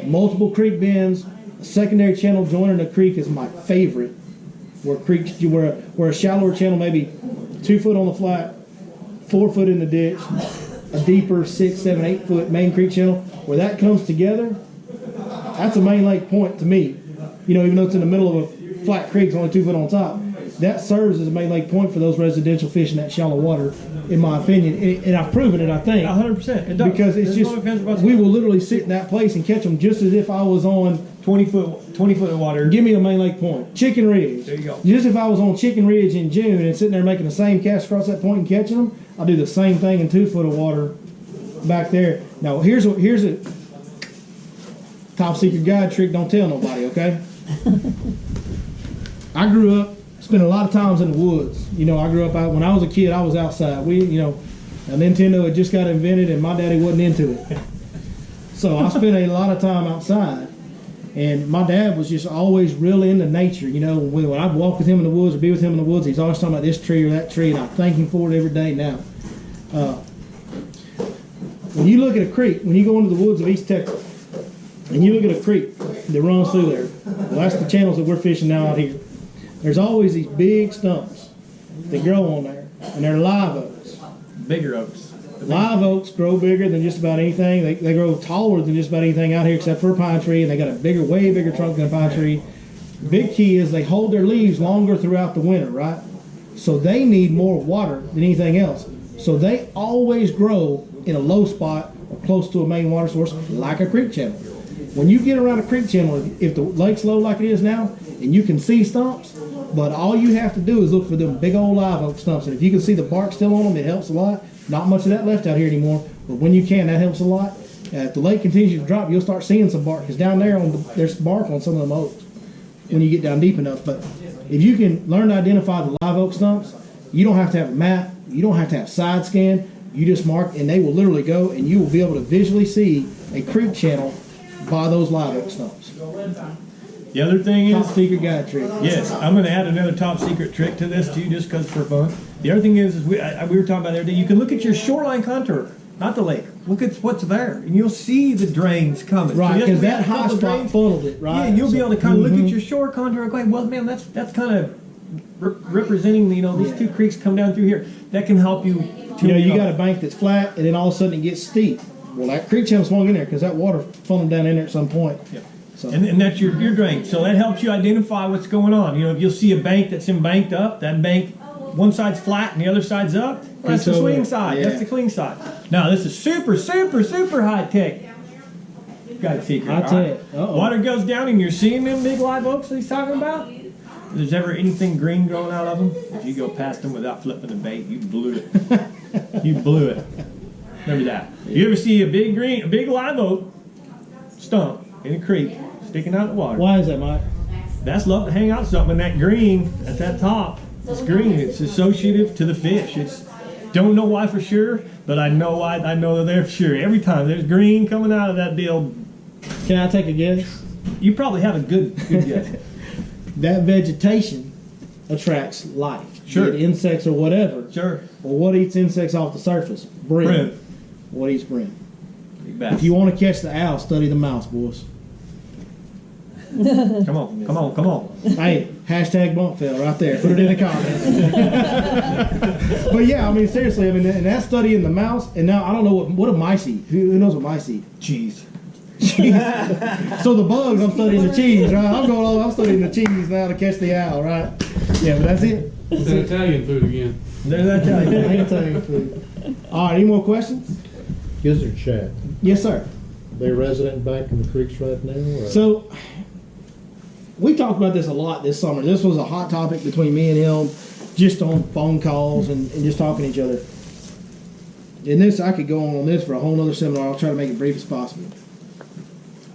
Multiple creek bends, a secondary channel joining a creek is my favorite. Where a shallower channel, maybe 2 foot on the flat, 4 foot in the ditch, a deeper 6, 7, 8 foot main creek channel, where that comes together, that's a main lake point to me. You know, even though it's in the middle of a flat creek, it's only 2 foot on top. That serves as a main lake point for those residential fish in that shallow water, in my opinion. And I've proven it, I think. 100%. It does. Because it's There's just, no ifs, ands, or buts. we will literally sit in that place and catch them just as if I was on 20 foot of water. Give me a main lake point. Chicken Ridge. There you go. Just if I was on Chicken Ridge in June and sitting there making the same cast across that point and catching them, I'll do the same thing in 2 foot of water back there. Now, here's a top secret guide trick. Don't tell nobody, okay? I grew up spending a lot of times in the woods. You know, I grew up out, when I was a kid, I was outside. A Nintendo had just got invented and my daddy wasn't into it. So I spent a lot of time outside. And my dad was just always really into nature. You know, when I'd walk with him in the woods or be with him in the woods, he's always talking about this tree or that tree, and I thank him for it every day now. When you look at a creek, when you go into the woods of East Texas, and you look at a creek that runs through there, well, that's the channels that we're fishing now out here. There's always these big stumps that grow on there, and they're live oaks. Bigger oaks. Live oaks grow bigger than just about anything. They grow taller than just about anything out here except for a pine tree, and they got a bigger, way bigger trunk than a pine tree. Big key is they hold their leaves longer throughout the winter, right? So they need more water than anything else. So they always grow in a low spot or close to a main water source like a creek channel. When you get around a creek channel, if the lake's low like it is now, and you can see stumps, but all you have to do is look for them big old live oak stumps. And if you can see the bark still on them, it helps a lot. Not much of that left out here anymore, but when you can, that helps a lot. If the lake continues to drop, you'll start seeing some bark, because down there there's bark on some of them oaks when you get down deep enough. But if you can learn to identify the live oak stumps, you don't have to have a map, you don't have to have side scan, you just mark, and they will literally go, and you will be able to visually see a creek channel by those live oak stumps. The other thing Top is, secret guide trick. yes, I'm going to add another top secret trick to this too, just because for fun. The other thing is we were talking about the other day, you can look at your shoreline contour, not the lake. Look at what's there, and you'll see the drains coming. Right, So because we that have a high couple spot drains. funneled it, right? Yeah, and you'll be able to kind of look Mhm. at your shore contour and go, well, man, that's kind of representing, these two creeks come down through here. That can help you. You got a bank that's flat, and then all of a sudden it gets steep. Well, that creek channel swung in there because that water funneled down in there at some point. Yep. So, And that's your drain. So that helps you identify what's going on. If you'll see a bank that's embanked up, that bank, one side's flat and the other side's up, well, that's the It's over swing there. side. Yeah. That's the clean side. Now, this is super, super, super high tech. Guide secret. High all tech. right? Uh-oh. Water goes down and you're seeing them big live oaks that he's talking about. If there's ever anything green growing out of them, if you go past them without flipping the bait, you blew it. You blew it. Remember that. If you ever see a big live oak stump in a creek sticking out of the water, why is that, Mike? that's love to hang out something. And that green at that top, it's green. It's associative to the fish. Don't know why for sure, but I know why. I know they're there for sure. Every time there's green coming out of that deal, Can I take a guess? you probably have a good guess. That vegetation attracts life. Sure. Be it insects or whatever. Sure. Well, what eats insects off the surface? Brim. Brim. What eats brim? Big bass. If you want to catch the owl, study the mouse, boys. Come on. Hey, hashtag Bumpfell right there. Put it in the comments. But yeah, I mean, seriously, and that's studying the mouse. And now I don't know what do mice eat. Who knows what mice eat? Cheese. So the bugs, I'm studying the cheese, right? I'm studying the cheese now to catch the owl, right? Yeah, but that's it. It's an Italian food again. There's that tell you. Maintain food. All right, any more questions? Gizzard shad. Yes, sir. They resident back in the creeks right now? Or? So, we talked about this a lot this summer. This was a hot topic between me and him, just on phone calls and just talking to each other. And this, I could go on this for a whole other seminar. I'll try to make it brief as possible.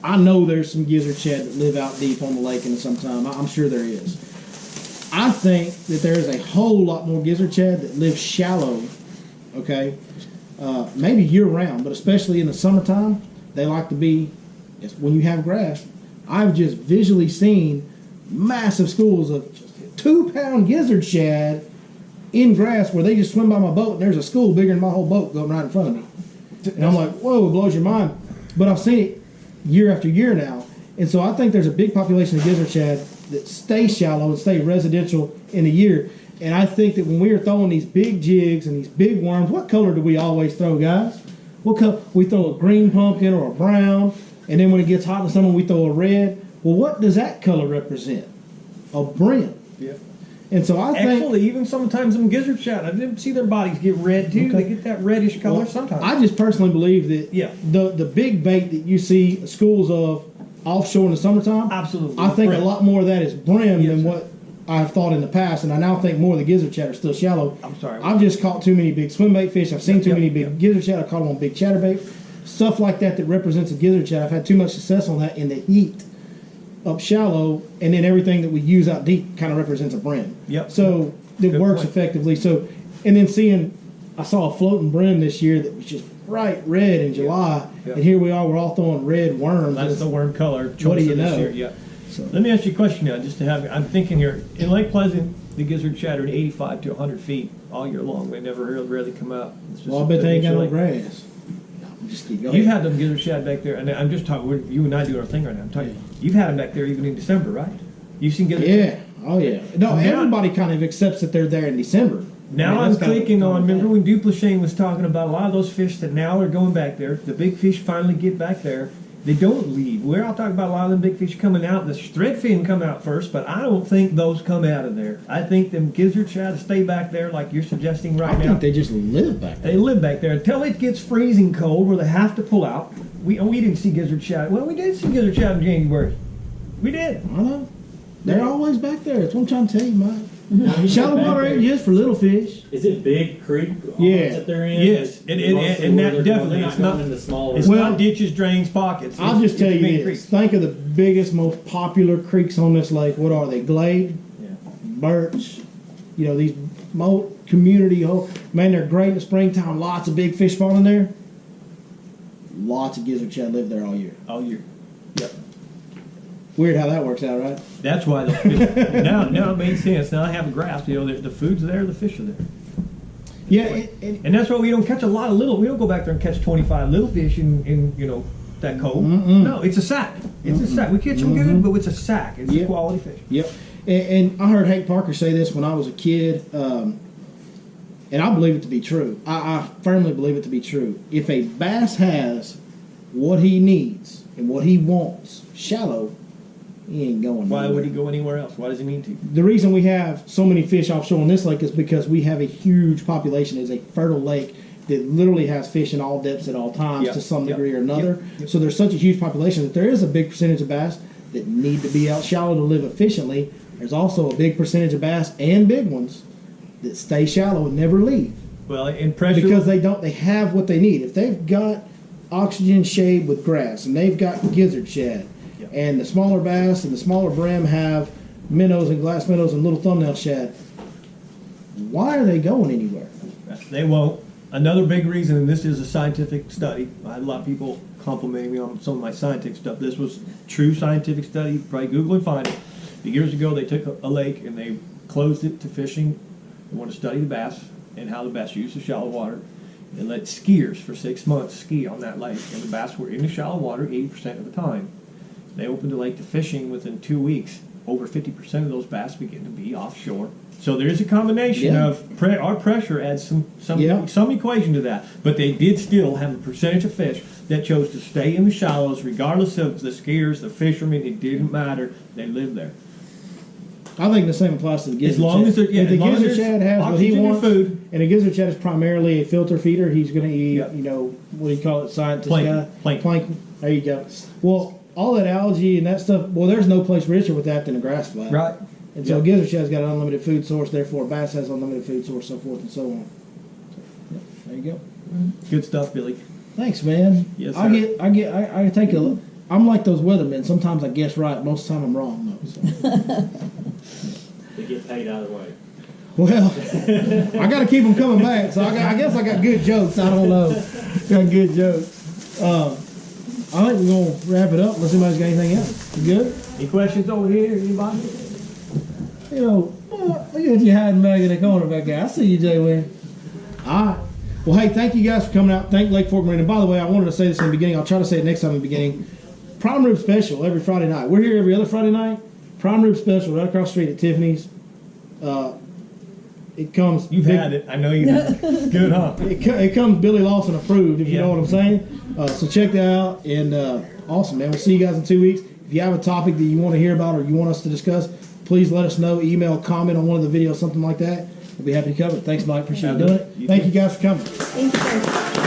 I know there's some gizzard shad that live out deep on the lake in the summertime. I'm sure there is. I think that there's a whole lot more gizzard shad that live shallow, okay? Maybe year-round, but especially in the summertime, they like to be, when you have grass. I've just visually seen massive schools of 2-pound gizzard shad in grass where they just swim by my boat, and there's a school bigger than my whole boat going right in front of me. And I'm like, whoa, it blows your mind. But I've seen it year after year now. And so I think there's a big population of gizzard shad that stay shallow and stay residential in the year. And I think that when we are throwing these big jigs and these big worms, what color do we always throw, guys? What color? We throw a green pumpkin or a brown, and then when it gets hot in the summer, we throw a red. Well, what does that color represent? A brim. Yeah. And so I think... Actually, even sometimes them gizzard shad, I didn't see their bodies get red too. Okay. They get that reddish color Well, sometimes. I just personally believe that Yeah. the big bait that you see schools of offshore in the summertime, Absolutely. I think Brim. a lot more of that is brim Yes, than sir. what I've thought in the past, and I now think more of the gizzard shad are still shallow. I'm sorry. I've just caught too many big swim bait fish. I've seen too Yep, many big yep. gizzard shad. I've caught them on big chatterbait. Stuff like that that represents a gizzard shad. I've had too much success on that in the heat up shallow, and then everything that we use out deep kind of represents a brim. Yep. So it Good works point. effectively. So, and then I saw a floating brim this year that was just bright red in July, Yep. and here we are, we're all throwing red worms. That's the worm color choice What do you of this know? year. Yeah. So- Let me ask you a question now, just to have. I'm thinking here in Lake Pleasant, the gizzard shad are 85 to 100 feet all year long. They never really come out. It's just Well, I bet they ain't got no lake. grass. No, just keep going. You've had them gizzard shad back there, and I'm just talking. You and I do our thing right now. I'm talking. You've had them back there even in December, right? You've seen gizzard. Yeah. Oh yeah. No, Now- everybody kind of accepts that they're there in December. Now I mean, I'm that's kind of clicking on. common Remember thing. when Duplessis was talking about a lot of those fish that now are going back there? The big fish finally get back there. They don't leave. We're all talking about a lot of them big fish coming out. The threadfin come out first, but I don't think those come out of there. I think them gizzard shad stay back there, like you're suggesting right I now. think they just live back there. They live back there until it gets freezing cold, where they have to pull out. We didn't see gizzard shad. Well, we did see gizzard shad in January. We did. I know. They're always back there. That's what I'm trying to tell you, Mike. Shallow water ain't just for little fish. Is it big creek Yeah. that they're in? Yes, and Mostly that where they're definitely, going, it's going not- into smaller. It's Well, not ditches, drains, pockets. I'll just tell it's you main this. creeks. Think of the biggest, most popular creeks on this lake. What are they? Glade, Yeah. Birch, these community hole. Man, they're great in the springtime. Lots of big fish spawning there. Lots of gizzard shad live there all year. All year. Yep. Weird how that works out, right? That's why the fish, now it makes sense. Now I have a grasp. The food's there, the fish are there. Yeah, and And that's why we don't catch a lot of little. We don't go back there and catch 25 little fish in that cove. No, it's a sack. It's a sack. We catch them good, but it's a sack. It's a Yep. quality fish. Yep. And I heard Hank Parker say this when I was a kid, and I believe it to be true. I firmly believe it to be true. If a bass has what he needs and what he wants shallow, he ain't going Why nowhere. would he go anywhere else? Why does he need to? The reason we have so many fish offshore on this lake is because we have a huge population. It's a fertile lake that literally has fish in all depths at all times Yep. to some Yep. degree or another. Yep. So there's such a huge population that there is a big percentage of bass that need to be out shallow to live efficiently. There's also a big percentage of bass and big ones that stay shallow and never leave Well, in pressure. because they have what they need. If they've got oxygen shade with grass and they've got gizzard shad, Yep. and the smaller bass and the smaller brim have minnows and glass minnows and little thumbnail shad, why are they going anywhere? They won't. Another big reason, and this is a scientific study. I had a lot of people complimenting me on some of my scientific stuff. This was true scientific study. Probably Google and find it. Years ago, they took a lake and they closed it to fishing. They wanted to study the bass and how the bass use the shallow water. And let skiers for 6 months ski on that lake. And the bass were in the shallow water 80% of the time. They opened the lake to fishing within 2 weeks. Over 50% of those bass begin to be offshore. So there is a combination Yeah. of our pressure adds Yeah. some equation to that. But they did still have a percentage of fish that chose to stay in the shallows, regardless of the skiers, the fishermen. It didn't matter. They lived there. I think the same applies to the gizzard As long shad. as If the as long as gizzard there's shad has what he oxygen in wants, food. and a gizzard shad is primarily a filter feeder, he's going to eat, Yep. you know, what do you call it, scientist Plankton. guy? Plankton. There you go. Well, all that algae and that stuff, well, there's no place richer with that than a grass flat. Right. And so Yep. a gizzard shad's got an unlimited food source, therefore a bass has unlimited food source, so forth and so on. So, yeah, there you go. Good stuff, Billy. Thanks, man. Yes, I sir. I take a. I'm like those weathermen. Sometimes I guess right. Most of the time I'm wrong though. So. They get paid out of the way. Well, I got to keep them coming back. So I guess I got good jokes. I don't know. Got good jokes. I think we're gonna wrap it up unless anybody's got anything else. You good? Any questions over here? Anybody? You know, look at you hiding back in the corner back there. I see you, Jay Wynn. All right. Well, hey, thank you guys for coming out. Thank Lake Fork Marina. By the way, I wanted to say this in the beginning. I'll try to say it next time in the beginning. Prime rib special every Friday night. We're here every other Friday night. Prime rib special right across the street at Tiffany's. It comes. You've had it. I know you have. Good, huh? It comes Billy Lawson approved, if you Yeah. know what I'm saying. So check that out. And awesome, man. We'll see you guys in 2 weeks. If you have a topic that you want to hear about or you want us to discuss, please let us know. Email, comment on one of the videos, something like that. We'll be happy to cover it. Thanks, Mike. Appreciate you doing it. You Thank too. you guys for coming. Thank you.